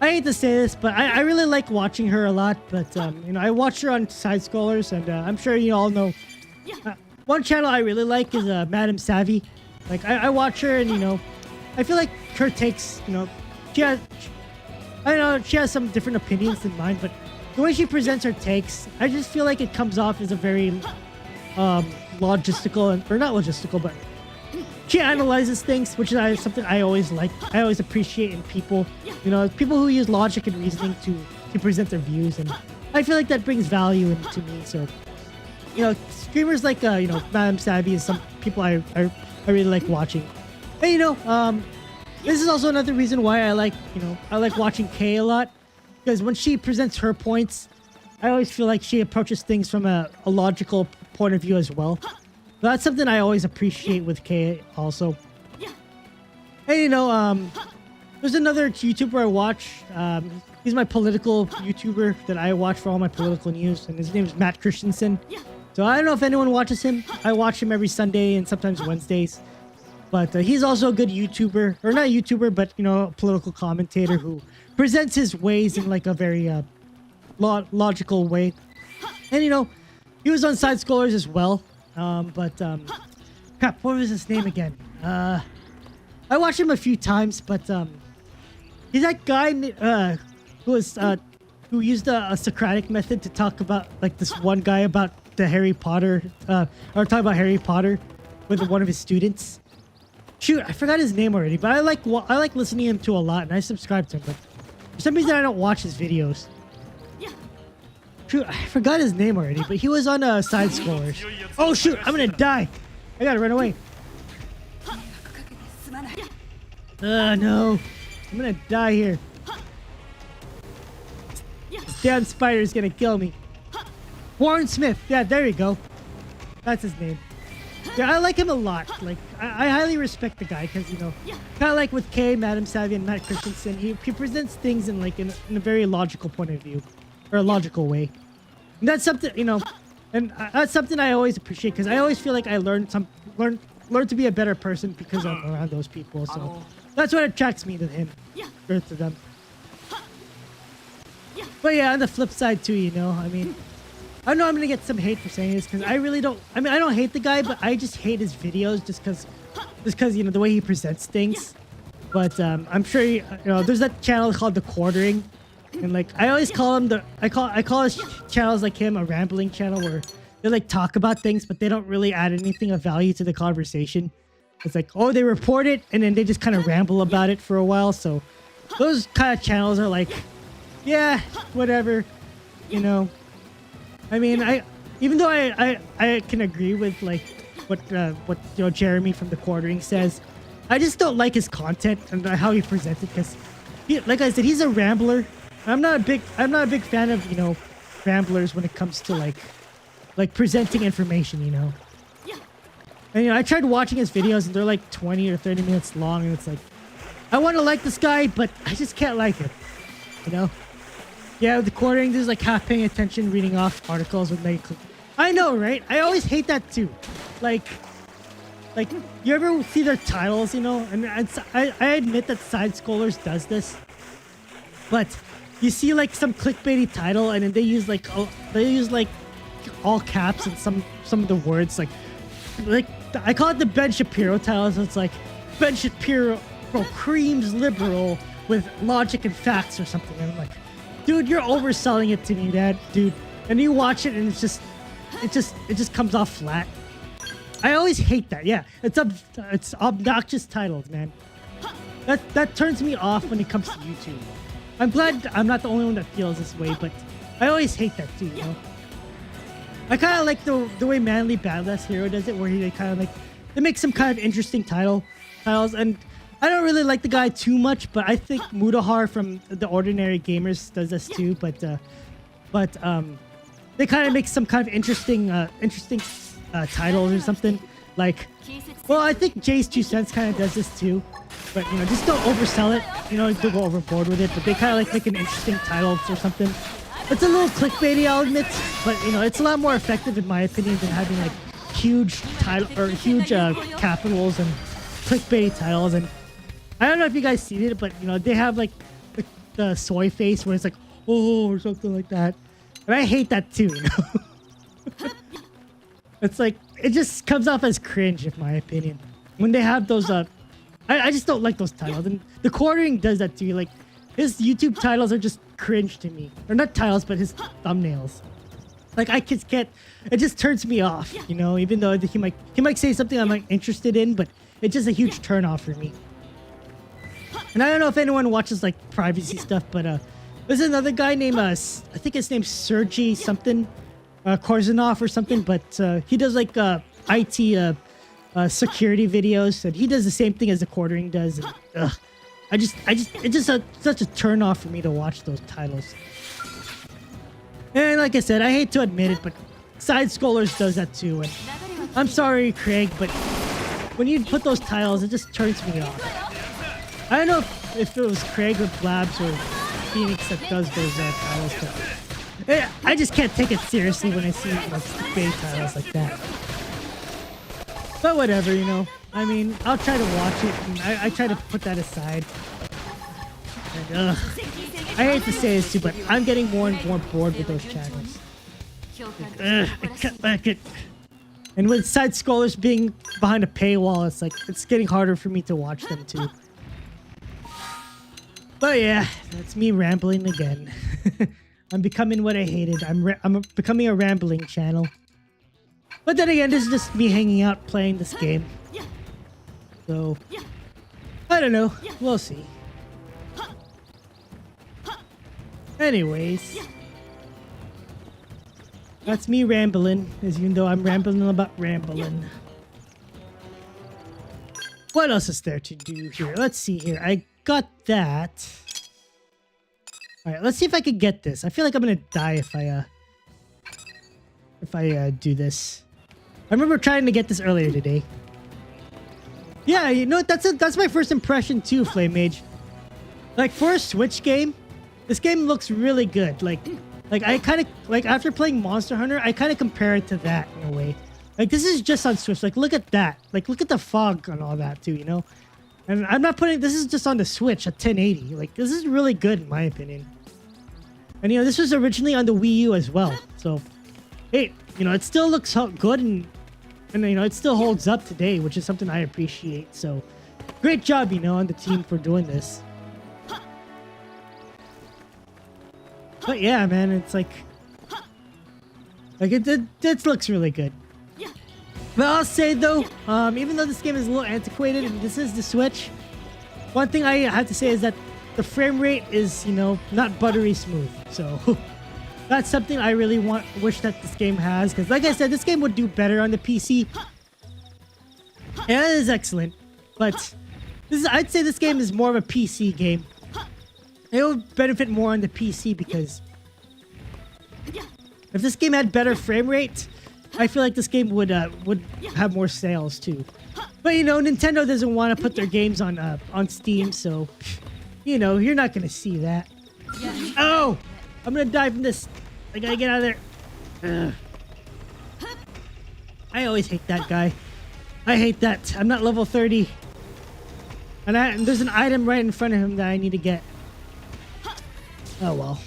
hate to say this, but I really like watching her a lot. But you know, I watch her on Side Scrollers, and I'm sure you all know. One channel I really like is Madam Savvy. Like, I watch her, and you know, I feel like her takes, you know, I know she has some different opinions than mine, but the way she presents her takes, I just feel like it comes off as a very logistical, or not logistical, but she analyzes things, which is something I always like. I always appreciate in people, you know, people who use logic and reasoning to present their views, and I feel like that brings value into me. So, you know, streamers like you know, Madam Savvy is some people I really like watching. And you know, this is also another reason why I like watching Kay a lot, because when she presents her points, I always feel like she approaches things from a logical point of view as well. That's something I always appreciate with Kay also. Hey, you know, there's another YouTuber I watch. He's my political YouTuber that I watch for all my political news, and his name is Matt Christensen. So I don't know if anyone watches him. I watch him every Sunday and sometimes Wednesdays. But he's also a good YouTuber, or not YouTuber, but, you know, a political commentator who presents his ways in like a very logical way. And, you know, he was on Side Scrollers as well. Crap, what was his name again? I watched him a few times, but he's that guy who used a Socratic method to talk about, like, this one guy about the Harry Potter, or talk about Harry Potter with one of his students. Shoot, I forgot his name already, but I like listening to him to a lot, and I subscribe to him. But for some reason, I don't watch his videos. Shoot, I forgot his name already, but he was on Side Scrollers. Oh shoot, I'm gonna die. I gotta run away. No, I'm gonna die here. This damn spider is gonna kill me. Warren Smith. Yeah, there you go. That's his name. Yeah, I like him a lot. Like, I highly respect the guy because, you know, kind of like with Kay, Madam Savvy, and Matt Christensen, he presents things in like in a very logical point of view, or a logical way. And that's something, you know, and that's something I always appreciate, because I always feel like I learn to be a better person because I'm around those people. So that's what attracts me to him, or to them. But yeah, on the flip side too, you know, I mean, I know I'm gonna get some hate for saying this, because I really don't. I mean, I don't hate the guy, but I just hate his videos just because you know, the way he presents things. But I'm sure you know, there's that channel called The Quartering, and like I always call him I call his channels like him a rambling channel, where they like talk about things, but they don't really add anything of value to the conversation. It's like, oh, they report it, and then they just kind of ramble about it for a while. So those kind of channels are like, yeah, whatever, you know. I mean, even though I can agree with like what you know, Jeremy from The Quartering says, I just don't like his content and how he presents it, because like I said, he's a rambler. I'm not a big fan of, you know, ramblers when it comes to like presenting information, you know. And you know, I tried watching his videos, and they're like 20 or 30 minutes long, and it's like, I want to like this guy, but I just can't like him, you know. Yeah, The Quartering, there's like half paying attention, reading off articles with mega click. I know, right? I always hate that too. Like you ever see their titles, you know? I mean, I admit that Side Scrollers does this, but you see like some clickbaity title, and then they use like all caps and some of the words like I call it the Ben Shapiro title. So it's like Ben Shapiro creams liberal with logic and facts or something, and I'm like, dude, you're overselling it to me, dude. And you watch it, and it just comes off flat. I always hate that. Yeah, it's obnoxious titles, man. That turns me off when it comes to YouTube. I'm glad I'm not the only one that feels this way, but I always hate that too, you know. I kind of like the way Manly Badass Hero does it, where they kind of like, they make some kind of interesting titles, and I don't really like the guy too much, but I think Mudahar from The Ordinary Gamers does this too. But but they kind of make some kind of interesting titles or something. Like, well, I think Jay's 2 cents kind of does this too, but you know, just don't oversell it. You know, don't go overboard with it. But they kind of like make an interesting title or something. It's a little clickbaity, I'll admit, but you know, it's a lot more effective in my opinion than having like huge title or huge capitals and clickbait titles. And I don't know if you guys seen it, but you know, they have like the soy face where it's like, oh, or something like that. And I hate that too, you know. It's like, it just comes off as cringe, in my opinion. When they have those, I just don't like those titles. And the quartering does that to you. Like, his YouTube titles are just cringe to me. Or not titles, but his thumbnails. Like, I just can't, it just turns me off, you know, even though he might say something I'm like interested in, but it's just a huge turn off for me. And I don't know if anyone watches like privacy stuff, but there's another guy named, I think his name's Sergey something. Korzanov or something, but he does like IT security videos, and he does the same thing as the quartering does. And, it's just such a turn off for me to watch those titles. And like I said, I hate to admit it, but Side Scrollers does that too. And I'm sorry, Craig, but when you put those titles, it just turns me off. I don't know if it was Craig or Blabs or Phoenix that does those titles, but I just can't take it seriously when I see like big titles like that. But whatever, you know. I mean, I'll try to watch it, and I try to put that aside. And I hate to say this too, but I'm getting more and more bored with those channels. I can't like it. And with Side Scrollers being behind a paywall, it's like it's getting harder for me to watch them too. But yeah, that's me rambling again. I'm becoming what I hated. I'm becoming a rambling channel. But then again, this is just me hanging out playing this game. So, I don't know. We'll see. Anyways. That's me rambling, even though I'm rambling about rambling. What else is there to do here? Let's see here. I got that. All right, let's see if I could get this. I feel like I'm gonna die if I do this. I remember trying to get this earlier today. Yeah, you know that's my first impression too, Flame Mage. Like for a Switch game, this game looks really good. Like I kind of like after playing Monster Hunter, I kind of compare it to that in a way. Like this is just on Switch. Like look at that. Like look at the fog and all that too. You know. And I'm not putting this is just on the Switch at 1080. Like this is really good in my opinion. And you know this was originally on the Wii U as well. So, hey, you know it still looks good and you know it still holds up today, which is something I appreciate. So, great job, you know, on the team for doing this. But yeah, man, it's like it looks really good. But I'll say though, even though this game is a little antiquated and this is the Switch, one thing I have to say is that the frame rate is, you know, not buttery smooth. So that's something I really wish that this game has, because like I said, this game would do better on the PC. And it is excellent, but I'd say this game is more of a PC game. It would benefit more on the PC because if this game had better frame rate, I feel like this game would have more sales too. But you know, Nintendo doesn't want to put their games on Steam, so you know you're not gonna see that. Oh, I'm gonna die from this. I gotta get out of there. Ugh. I always hate that guy. I hate that. I'm not level 30, and there's an item right in front of him that I need to get. Oh well.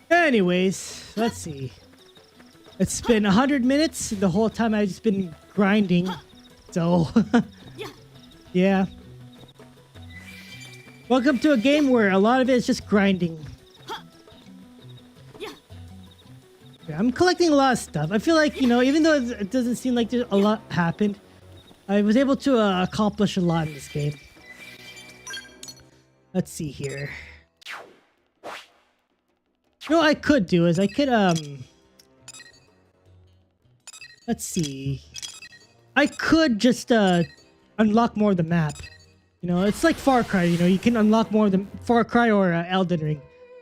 Anyways, let's see. It's been 100 minutes. The whole time I've just been grinding. So, yeah. Welcome to a game where a lot of it is just grinding. Yeah, I'm collecting a lot of stuff. I feel like, you know, even though it doesn't seem like a lot happened, I was able to accomplish a lot in this game. Let's see here. You know what I could do is I could, let's see. I could just, unlock more of the map. You know, it's like Far Cry. You know, you can unlock more of the Far Cry or Elden Ring.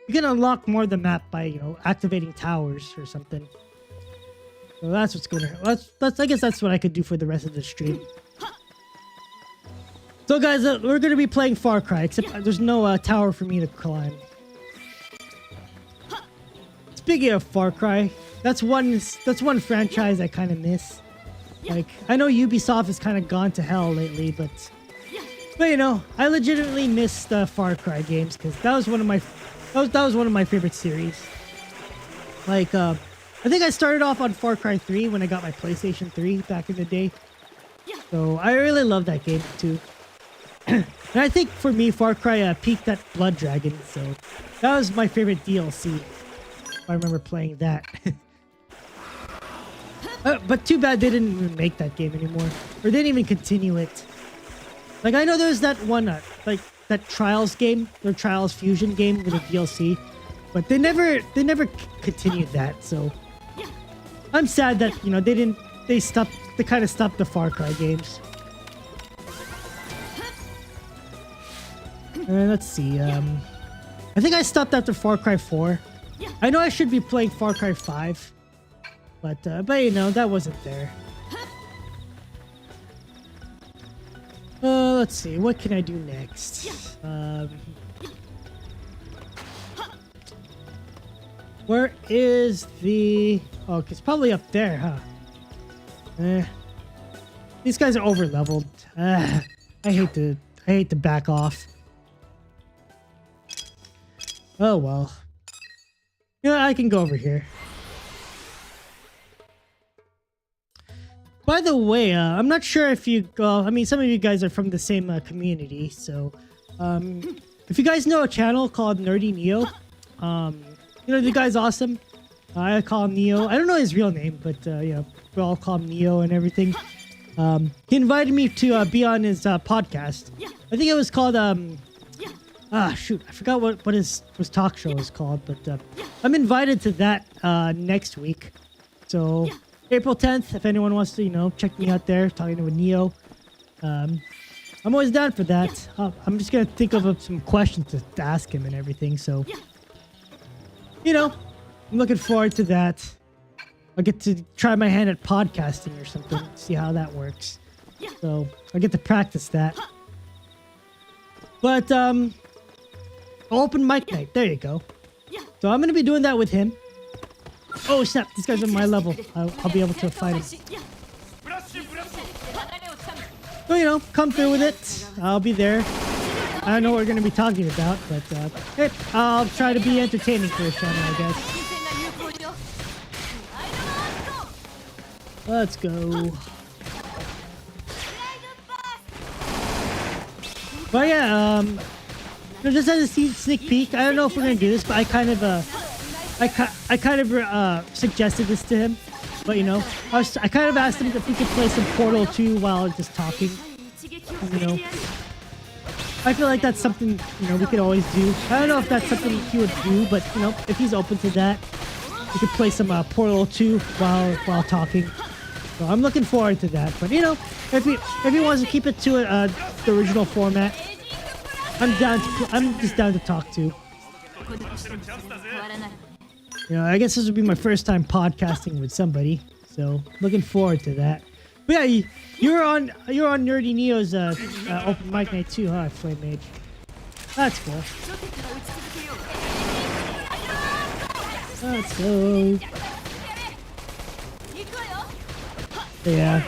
You can unlock more of the map by, you know, activating towers or something. So that's what's gonna. That's. I guess that's what I could do for the rest of the stream. So guys, we're gonna be playing Far Cry, except there's no tower for me to climb. Speaking of Far Cry, that's one franchise I kind of miss. Like, I know Ubisoft has kind of gone to hell lately, but you know, I legitimately miss the Far Cry games because that was one of my favorite series. Like, I think I started off on Far Cry 3 when I got my PlayStation 3 back in the day. So I really love that game too. And I think for me, Far Cry peaked at Blood Dragon, so that was my favorite DLC. I remember playing that. But too bad they didn't even make that game anymore, or they didn't even continue it. Like, I know there's that one, like that Trials game, their Trials Fusion game with a DLC, but they never continued that. So I'm sad that, you know, they kind of stopped the Far Cry games. Let's see. I think I stopped after Far Cry 4. I know I should be playing Far Cry 5, but you know, that wasn't there. Let's see. What can I do next? Where is the? Oh, it's probably up there, huh? These guys are over leveled. I hate to back off. Oh well. You know, I can go over here. By the way, I'm not sure if you... I mean, some of you guys are from the same community, so... if you guys know a channel called Nerdy Neo, you know, the guy's awesome. I call him Neo. I don't know his real name, but, you know, we all call him Neo and everything. He invited me to be on his podcast. I think it was called... shoot, I forgot what his talk show is called, but I'm invited to that next week. So April 10th, if anyone wants to, you know, check me out there, talking to a Neo. I'm always down for that. I'm just gonna think of some questions to ask him and everything. So, you know, I'm looking forward to that. I'll get to try my hand at podcasting or something, see how that works. So I'll get to practice that. But open mic night. There you go. So I'm going to be doing that with him. Oh, snap. These guys are my level. I'll be able to fight him. So, you know, come through with it. I'll be there. I don't know what we're going to be talking about, but hey, I'll try to be entertaining for this channel, I guess. Let's go. But yeah, just as a sneak peek, I don't know if we're gonna do this, but I kind of suggested this to him. But you know, I kind of asked him if we could play some Portal 2 while just talking. You know, I feel like that's something, you know, we could always do. I don't know if that's something he would do, but you know, if he's open to that, we could play some Portal 2 while talking. So I'm looking forward to that. But you know, if he wants to keep it to the original format, I'm just down to talk to. You know, I guess this would be my first time podcasting with somebody, so looking forward to that. But yeah, you're on Nerdy Neo's open mic night too, huh, Flame Mage? That's cool. Let's go. Yeah.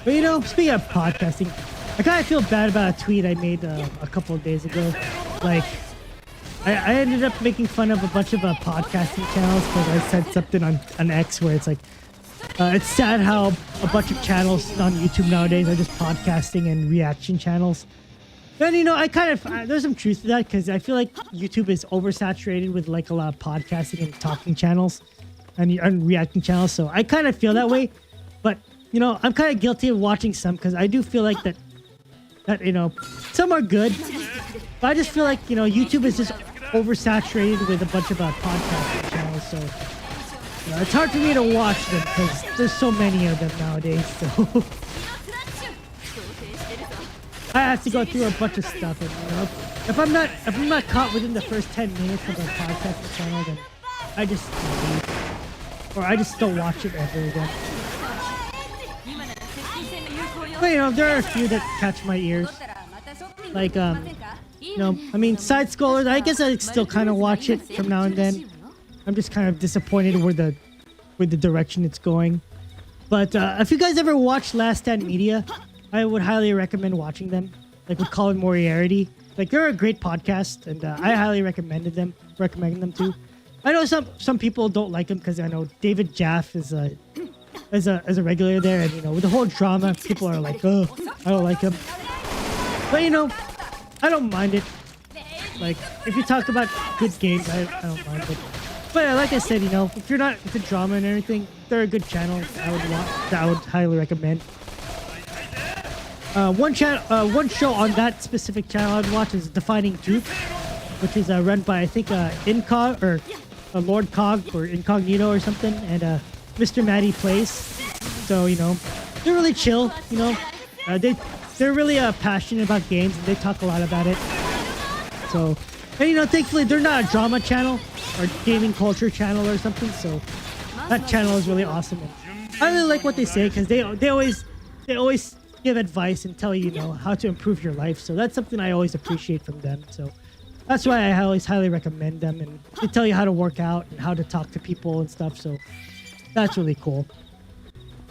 But you know, speaking of podcasting, I kind of feel bad about a tweet I made a couple of days ago. Like, I ended up making fun of a bunch of podcasting channels because I said something on X where it's like, it's sad how a bunch of channels on YouTube nowadays are just podcasting and reaction channels. And you know, I kind of, there's some truth to that because I feel like YouTube is oversaturated with like a lot of podcasting and talking channels and reacting channels. So I kind of feel that way. But, you know, I'm kind of guilty of watching some because I do feel like that, you know, some are good. But I just feel like, you know, YouTube is just oversaturated with a bunch of podcasting channels. So It's hard for me to watch them because there's so many of them nowadays. So I have to go through a bunch of stuff, and if I'm not caught within the first 10 minutes of a podcast channel, then I just leave, or I just don't watch it ever again. But there are a few that catch my ears, like I mean, side scrollers. I guess I still kind of watch it from now and then. I'm just kind of disappointed with the direction it's going. But if you guys ever watched Last Stand Media, I would highly recommend watching them. Like with Colin Moriarty, like they're a great podcast, and I highly recommend them too. I know some people don't like them because I know David Jaff is a regular there, and with the whole drama, people are like, oh, I don't like him. But I don't mind it. Like if you talk about good games, I don't mind it. But like I said, if you're not into drama and everything, they're a good channel. I would highly recommend. One show on that specific channel I'd watch is Defining Truth, which is run by I think Incog or Lord Cog or Incognito or something, and Mr. Matty Plays. So they're really chill. They're really passionate about games, and they talk a lot about it. So, and thankfully they're not a drama channel or gaming culture channel or something. So that channel is really awesome. And I really like what they say because they always give advice and tell you how to improve your life. So that's something I always appreciate from them. So that's why I always highly recommend them, and they tell you how to work out and how to talk to people and stuff. So that's really cool.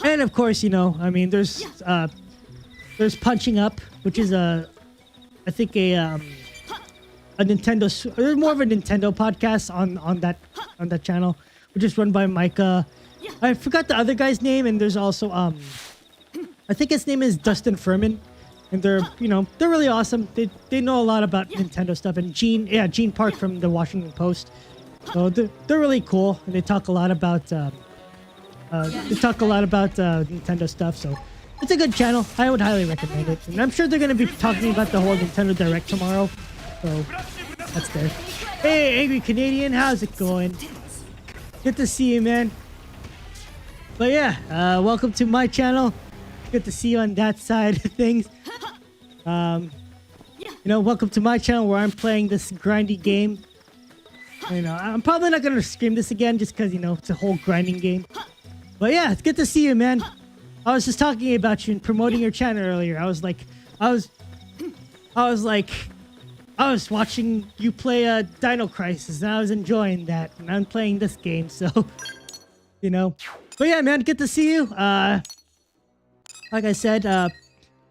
And of course, I mean, there's Punching Up, which is I think a Nintendo. There's more of a Nintendo podcast on that channel, which is run by Micah. I forgot the other guy's name, and there's also I think his name is Dustin Furman, and they're really awesome. They know a lot about Nintendo stuff, and Gene Park from the Washington Post. So they're really cool, and they talk a lot about Nintendo stuff. So it's a good channel. I would highly recommend it, and I'm sure they're gonna be talking about the whole Nintendo Direct tomorrow. So that's there. Hey, Angry Canadian, how's it going? Good to see you, man. But yeah, welcome to my channel. Good to see you on that side of things. Welcome to my channel where I'm playing this grindy game. I'm probably not gonna stream this again just because it's a whole grinding game. But yeah, it's good to see you, man. I was just talking about you and promoting your channel earlier. I was watching you play Dino Crisis, and I was enjoying that. And I'm playing this game, so But yeah, man, good to see you. Like I said,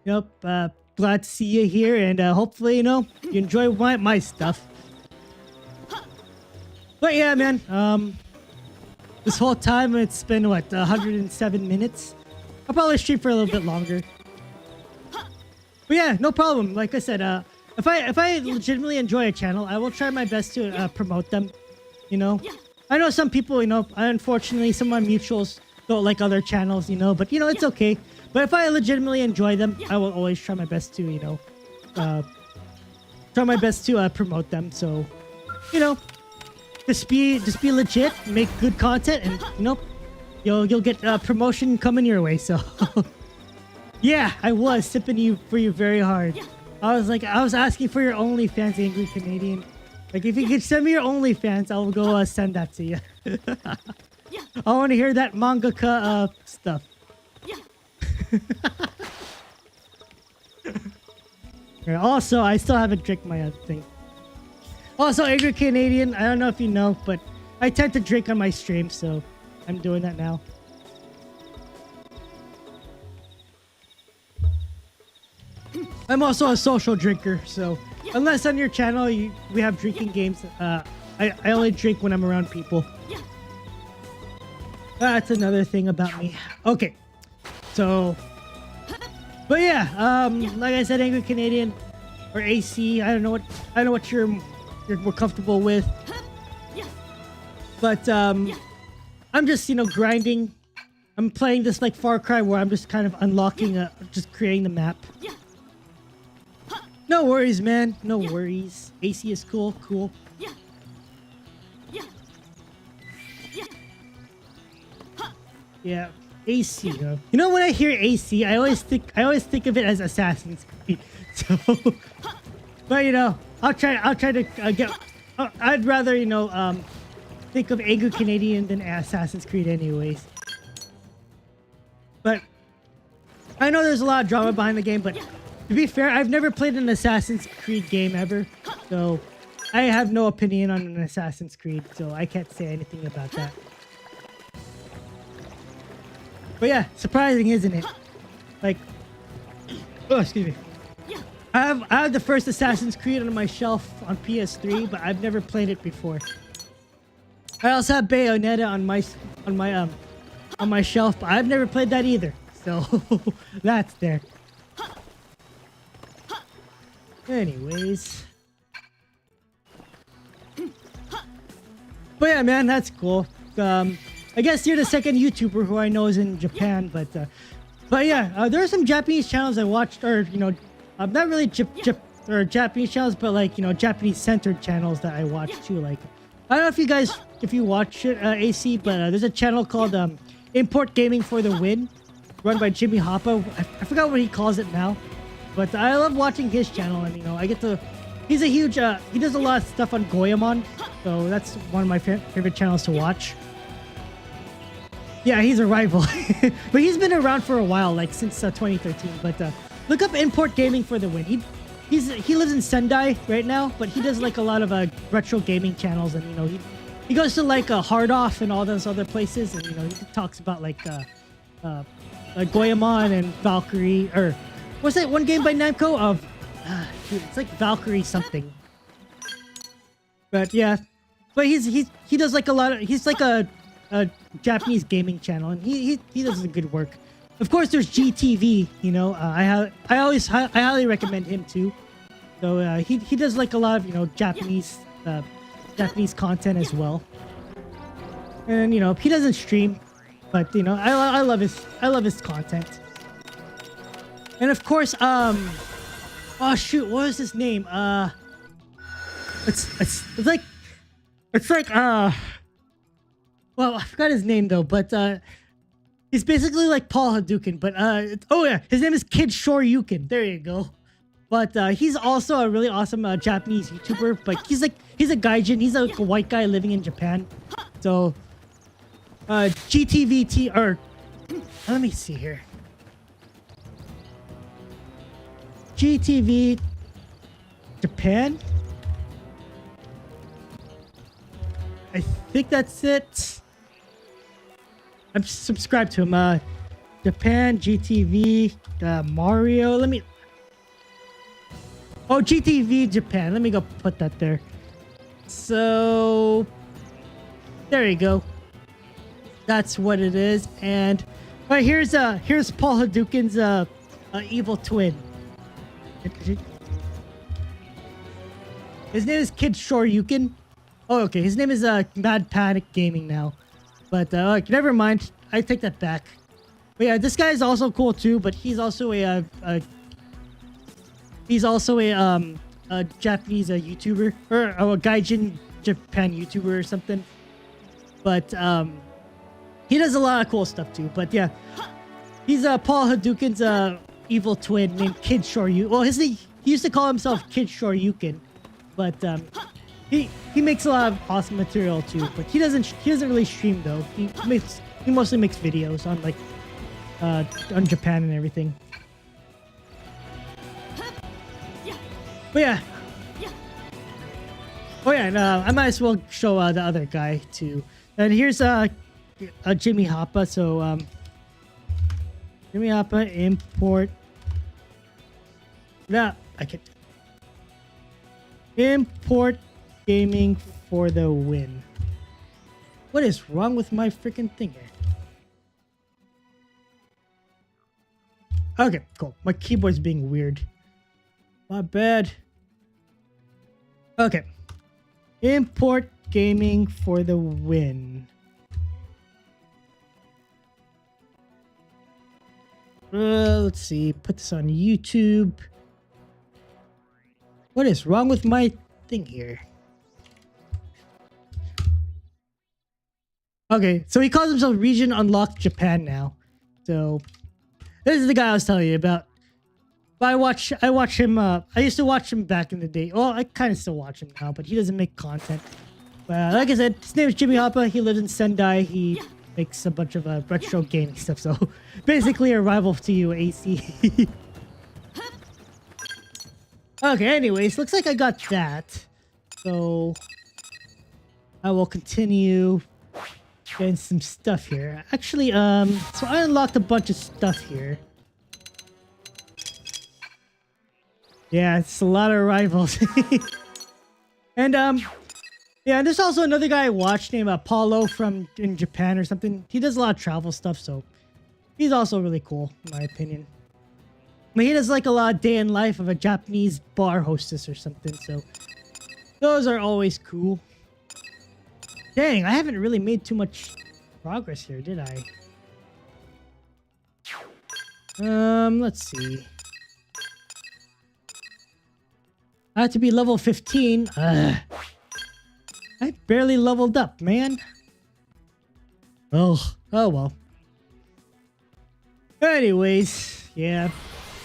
glad to see you here, and hopefully, you enjoy my stuff. But yeah, man, this whole time it's been 107 minutes. I'll probably stream for a little bit longer. But yeah, no problem. Like I said, if I legitimately enjoy a channel, I will try my best to promote them. I know some people, unfortunately, some of my mutuals don't like other channels, but it's okay. But if I legitimately enjoy them, I will always try my best to, promote them. So, just be legit, make good content, and you'll get promotion coming your way. So, yeah, I was sipping for you very hard. I was asking for your OnlyFans, Angry Canadian. Like, if you could send me your OnlyFans, I'll go send that to you. I want to hear that mangaka stuff. Also, I still haven't drank my other thing. Also, Angry Canadian, I don't know if you know, but I tend to drink on my stream, so I'm doing that now. I'm also a social drinker, so unless on your channel we have drinking games, I only drink when I'm around people. That's another thing about me. Okay, so, but yeah, like I said, Angry Canadian or AC, I don't know what you're more comfortable with, but I'm just grinding. I'm playing this like Far Cry where I'm just kind of unlocking just creating the map. No worries, man. No worries. AC is cool. Yeah, AC. You know, when I hear AC, I always think of it as Assassin's Creed. So, but you know, I'll try to get. I'd rather think of Angry Canadian than Assassin's Creed, anyways. But I know there's a lot of drama behind the game, but to be fair, I've never played an Assassin's Creed game ever, so I have no opinion on an Assassin's Creed, so I can't say anything about that. But yeah, surprising, isn't it? Like, oh, excuse me. I have the first Assassin's Creed on my shelf on PS3, but I've never played it before. I also have Bayonetta on my shelf, but I've never played that either. So that's there. Anyways. But yeah, man, that's cool. I guess you're the second YouTuber who I know is in Japan, but yeah, there are some Japanese channels I watched, or not really Japanese channels, but like Japanese centered channels that I watch too. Like, I don't know if you watch it, AC, but there's a channel called Import Gaming for the Win, run by Jimmy Hoppa. I forgot what he calls it now, but I love watching his channel, and I get to. He's a huge. He does a lot of stuff on Goemon, so that's one of my favorite channels to watch. Yeah, he's a rival, but he's been around for a while, like since 2013. But look up Import Gaming for the Win. He lives in Sendai right now, but he does like a lot of retro gaming channels, and he goes to like Hard Off and all those other places, and he talks about like Goemon and Valkyrie, or what's that one game by Namco of? Dude, it's like Valkyrie something. But yeah, but he does like a lot of. He's like a Japanese gaming channel, and he does good work. Of course, there's GTV. I highly recommend him too. So he does like a lot of Japanese content as well. And he doesn't stream, but I love his content. And of course, oh shoot, what was his name? It's like well, I forgot his name though, but he's basically like Paul Hadouken, but oh yeah, his name is Kid Shoryuken. There you go. But he's also a really awesome Japanese YouTuber. But he's a gaijin. He's like a white guy living in Japan. So GTVT, or let me see here. GTV Japan. I think that's it. I'm subscribed to him. Japan GTV Mario. Oh, GTV Japan. Let me go put that there. So there you go. That's what it is. And right, here's Paul Hadouken's evil twin. His name is Kid Shoryuken. Oh, okay. His name is Mad Panic Gaming now. But never mind. I take that back. But yeah, this guy is also cool too. But he's also a Japanese YouTuber, or a gaijin Japan YouTuber or something. But he does a lot of cool stuff too. But yeah, he's Paul Hadouken's evil twin named Kid Shoryuken. Well, he used to call himself Kid Shoryuken, but he makes a lot of awesome material too. But he doesn't really stream though. He mostly makes videos on like on Japan and everything. But yeah. Oh yeah, and I might as well show the other guy too. And here's Jimmy Hoppa. So Jimmy Hoppa import. No, I can't. Import gaming for the win. What is wrong with my freaking thing here? Okay, cool. My keyboard's being weird. My bad. Okay. Import gaming for the win. Let's see. Put this on YouTube. What is wrong with my thing here? Okay, so he calls himself Region Unlocked Japan now. So this is the guy I was telling you about. But I watch him. I used to watch him back in the day. Well, I kind of still watch him now, but he doesn't make content. But like I said, his name is Jimmy Hoppa. He lives in Sendai. He makes a bunch of retro gaming stuff. So basically a rival to you, AC. Okay, anyways, looks like I got that. So I will continue getting some stuff here. Actually, so I unlocked a bunch of stuff here. Yeah, it's a lot of rivals. And yeah, and there's also another guy I watched named Paulo from in Japan or something. He does a lot of travel stuff, so he's also really cool in my opinion. But he does like a lot of day in life of a Japanese bar hostess or something, so those are always cool. Dang, I haven't really made too much progress here, did I? Let's see. I have to be level 15. I barely leveled up, man. Oh well. Anyways, yeah.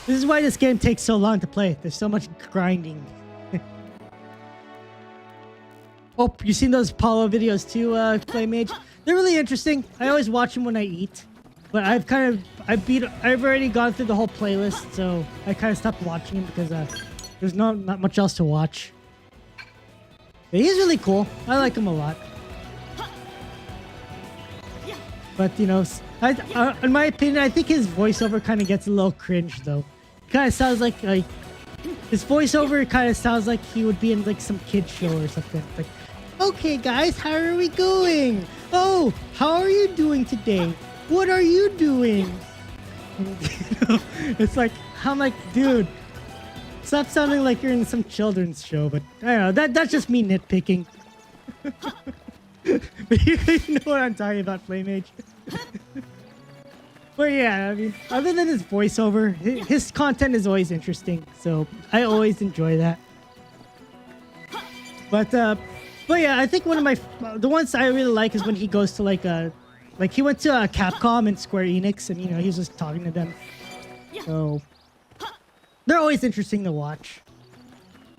This is why this game takes so long to play. There's so much grinding. Oh, you seen those Paulo videos too, Playmage? They're really interesting. I always watch them when I eat. But I've already gone through the whole playlist, so I kind of stopped watching them because there's not much else to watch. But he's really cool. I like him a lot. But, you know, in my opinion, I think his voiceover kind of gets a little cringe, though. It kind of sounds like his voiceover kind of sounds like he would be in like some kid show or something. Like, okay, guys, how are we going? Oh, how are you doing today? What are you doing? It's like, I'm like, dude, stop sounding like you're in some children's show. But I don't know, that's just me nitpicking. But you know what I'm talking about, Playmage. But yeah, I mean, other than his voiceover, his content is always interesting, so I always enjoy that. But yeah, I think one of the ones I really like is when he goes to like he went to Capcom and Square Enix, and you know, he was just talking to them. So they're always interesting to watch.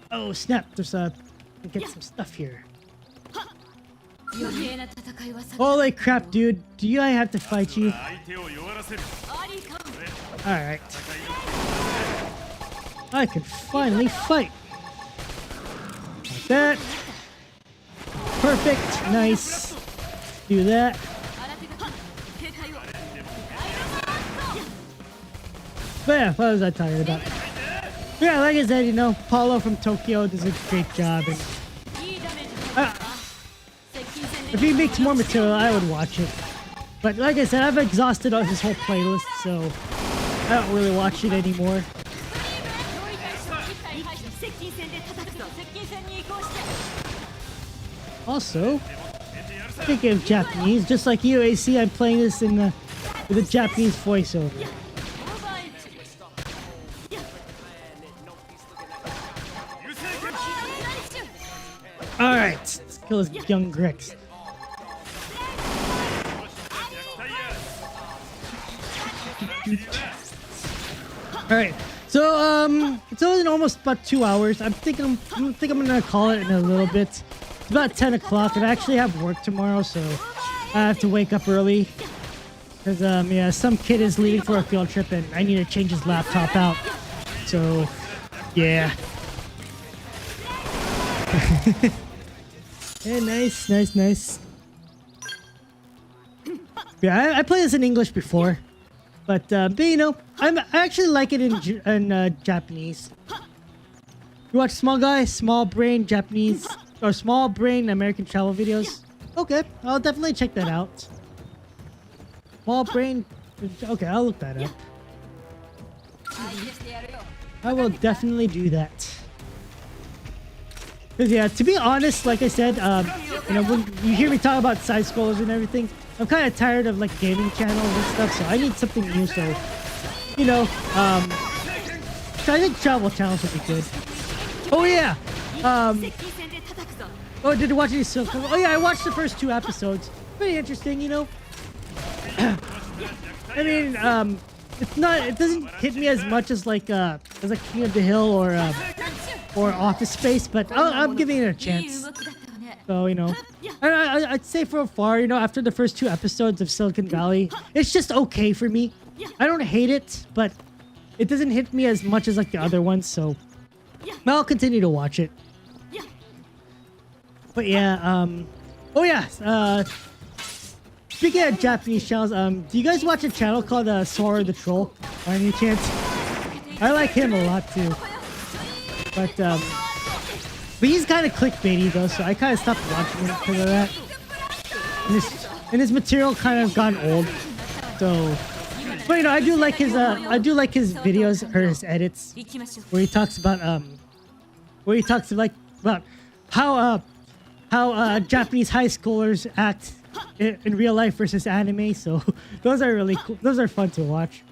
Oh snap! There's get some stuff here. Holy crap, dude. Do I have to fight you? Alright. I can finally fight. Like that. Perfect. Nice. Do that. But yeah, what was I talking about? Yeah, like I said, you know, Paulo from Tokyo does a great job. And if he makes more material, I would watch it. But like I said, I've exhausted his whole playlist, so I don't really watch it anymore. Also, speaking of Japanese, just like you, AC, I'm playing this with a Japanese voiceover. Alright, let's kill this young Grex. Alright, so it's only almost about 2 hours. I think I'm gonna call it in a little bit. It's about 10 o'clock, and I actually have work tomorrow, so I have to wake up early. Because yeah, some kid is leaving for a field trip, and I need to change his laptop out. So yeah. Yeah, nice. Yeah, I played this in English before. But you know, I actually like it in Japanese. You watch Small Brain Japanese, or Small Brain American travel videos? Okay, I'll definitely check that out. Small Brain, okay, I'll look that up. I will definitely do that. Cause yeah, to be honest, like I said, you know, when you hear me talk about side scrollers and everything, I'm kind of tired of like gaming channels and stuff, so I need something new. So, you know, so I think travel channels would be good. Oh yeah, oh, did you watch any? Oh yeah, I watched the first 2 episodes. pretty interesting, you know. I mean, it's not. It doesn't hit me as much as like King of the Hill or Office Space, but I'm giving it a chance. So you know, I'd say from far, you know, after the first 2 episodes of Silicon Valley, it's just okay for me. I don't hate it, but it doesn't hit me as much as like the other ones. So I'll continue to watch it. But yeah, oh yeah. Speaking of Japanese channels, do you guys watch a channel called Sora the Troll? By any chance? I like him a lot too. But he's kind of clickbaity though, so I kind of stopped watching him because of that. And his material kind of gone old. So, but you know, I do like his videos or his edits where he talks about about how Japanese high schoolers act in real life versus anime. So those are really cool. Those are fun to watch.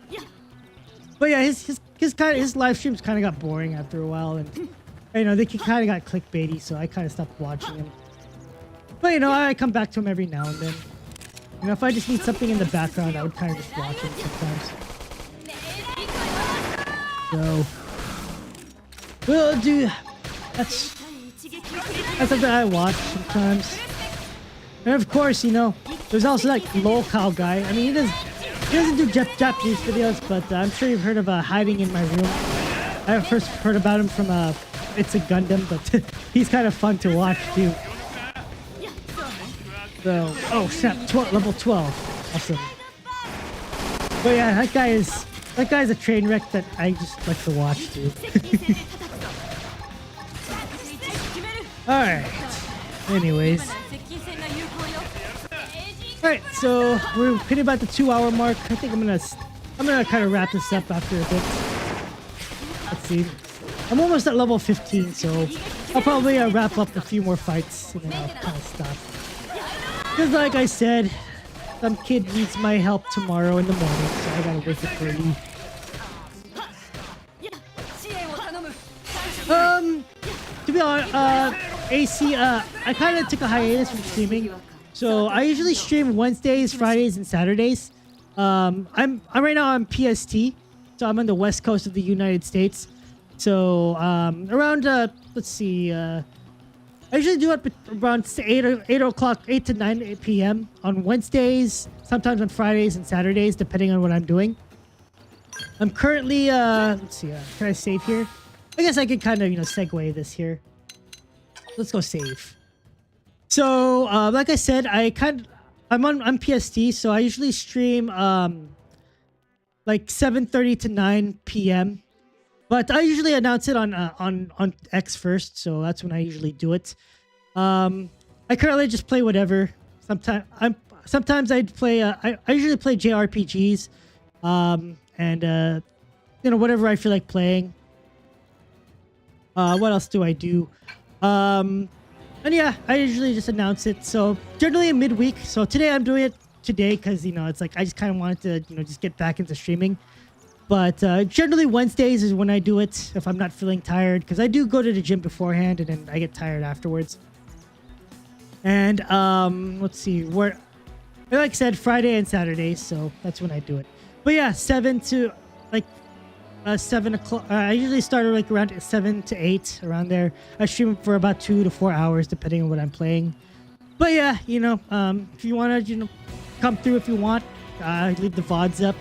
But yeah, his live streams kind of got boring after a while, and you know they kind of got clickbaity, so I kind of stopped watching him. But you know, I come back to him every now and then. You know, if I just need something in the background, I would kind of just watch him sometimes. So, well, dude, that's something I watch sometimes. And of course, you know, there's also like local guy. I mean, he doesn't do Japanese videos, but I'm sure you've heard of Hiding in My Room. I first heard about him from It's a Gundam, but he's kind of fun to watch too. So, oh snap, level 12, awesome. But yeah, that guy's a train wreck that I just like to watch too. All right. Anyways. Alright, so we're hitting about the 2-hour mark. I think I'm gonna kind of wrap this up after a bit. Let's see. I'm almost at level 15, so I'll probably wrap up a few more fights and then I'll kind of stop. Because like I said, some kid needs my help tomorrow in the morning, so I gotta wake up early. To be honest, AC, I kind of took a hiatus from streaming. So I usually stream Wednesdays, Fridays, and Saturdays. I'm right now on PST, so I'm on the west coast of the United States. So around let's see, I usually do it around 8 to 9 p.m. on Wednesdays, sometimes on Fridays and Saturdays, depending on what I'm doing. I'm currently let's see, can I save here? I guess I can kind of segue this here. Let's go save. So, like I said, I'm on PST, so I usually stream like 7:30 to 9 p.m. But I usually announce it on X first, so that's when I usually do it. I currently just play whatever. Sometimes I play. I usually play JRPGs, and whatever I feel like playing. What else do I do? And yeah, I usually just announce it. So generally a midweek. So today I'm doing it today because, it's like I just kind of wanted to, just get back into streaming. But generally Wednesdays is when I do it if I'm not feeling tired, because I do go to the gym beforehand and then I get tired afterwards. And let's see, like I said, Friday and Saturdays. So that's when I do it. But yeah, 7 to like 7 o'clock. I usually start like around 7 to 8, around there. I stream for about 2 to 4 hours depending on what I'm playing. But yeah, if you want to come through if you want, leave the VODs up.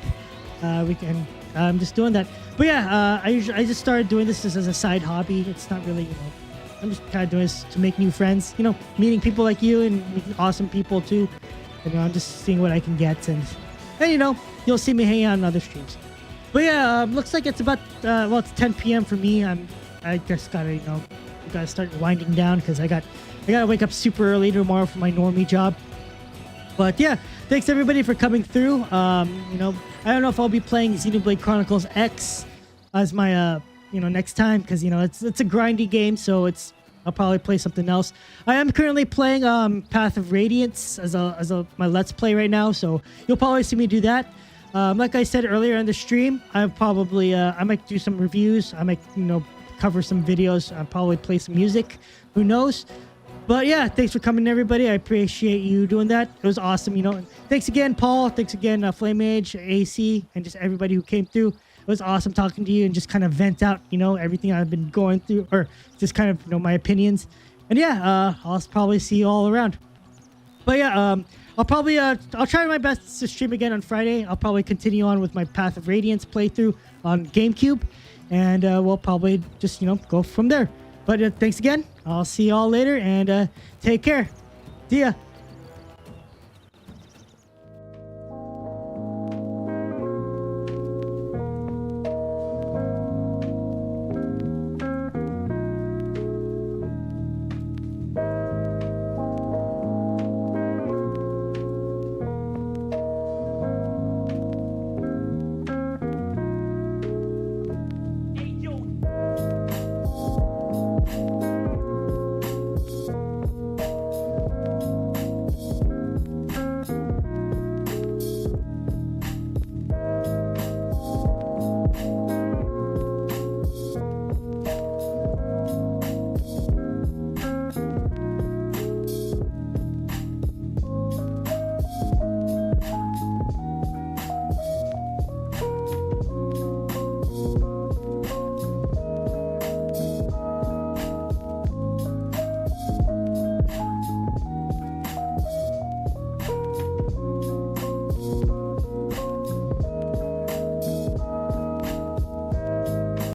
We can. I'm just doing that. But yeah, I just started doing this just as a side hobby. It's not really, I'm just kind of doing this to make new friends. Meeting people like you and meeting awesome people too. And I'm just seeing what I can get, and you'll see me hanging out on other streams. But yeah, looks like it's about it's 10 p.m. for me. I just gotta gotta start winding down because I gotta wake up super early tomorrow for my normie job. But yeah, thanks everybody for coming through. I don't know if I'll be playing Xenoblade Chronicles X as my next time, because it's a grindy game, so I'll probably play something else. I am currently playing Path of Radiance as my Let's Play right now, so you'll probably see me do that. Like I said earlier in the stream, I might do some reviews. I might, cover some videos. I'll probably play some music. Who knows? But yeah, thanks for coming, everybody. I appreciate you doing that. It was awesome, you know. And thanks again, Paul. Thanks again, Flame Age, AC, and just everybody who came through. It was awesome talking to you and just kind of vent out, you know, everything I've been going through, or just kind of, you know, my opinions. And yeah, I'll probably see you all around. But yeah, I'll probably I'll try my best to stream again on Friday. I'll probably continue on with my Path of Radiance playthrough on GameCube, and we'll probably just, you know, go from there. But thanks again. I'll see you all later, and take care. See ya.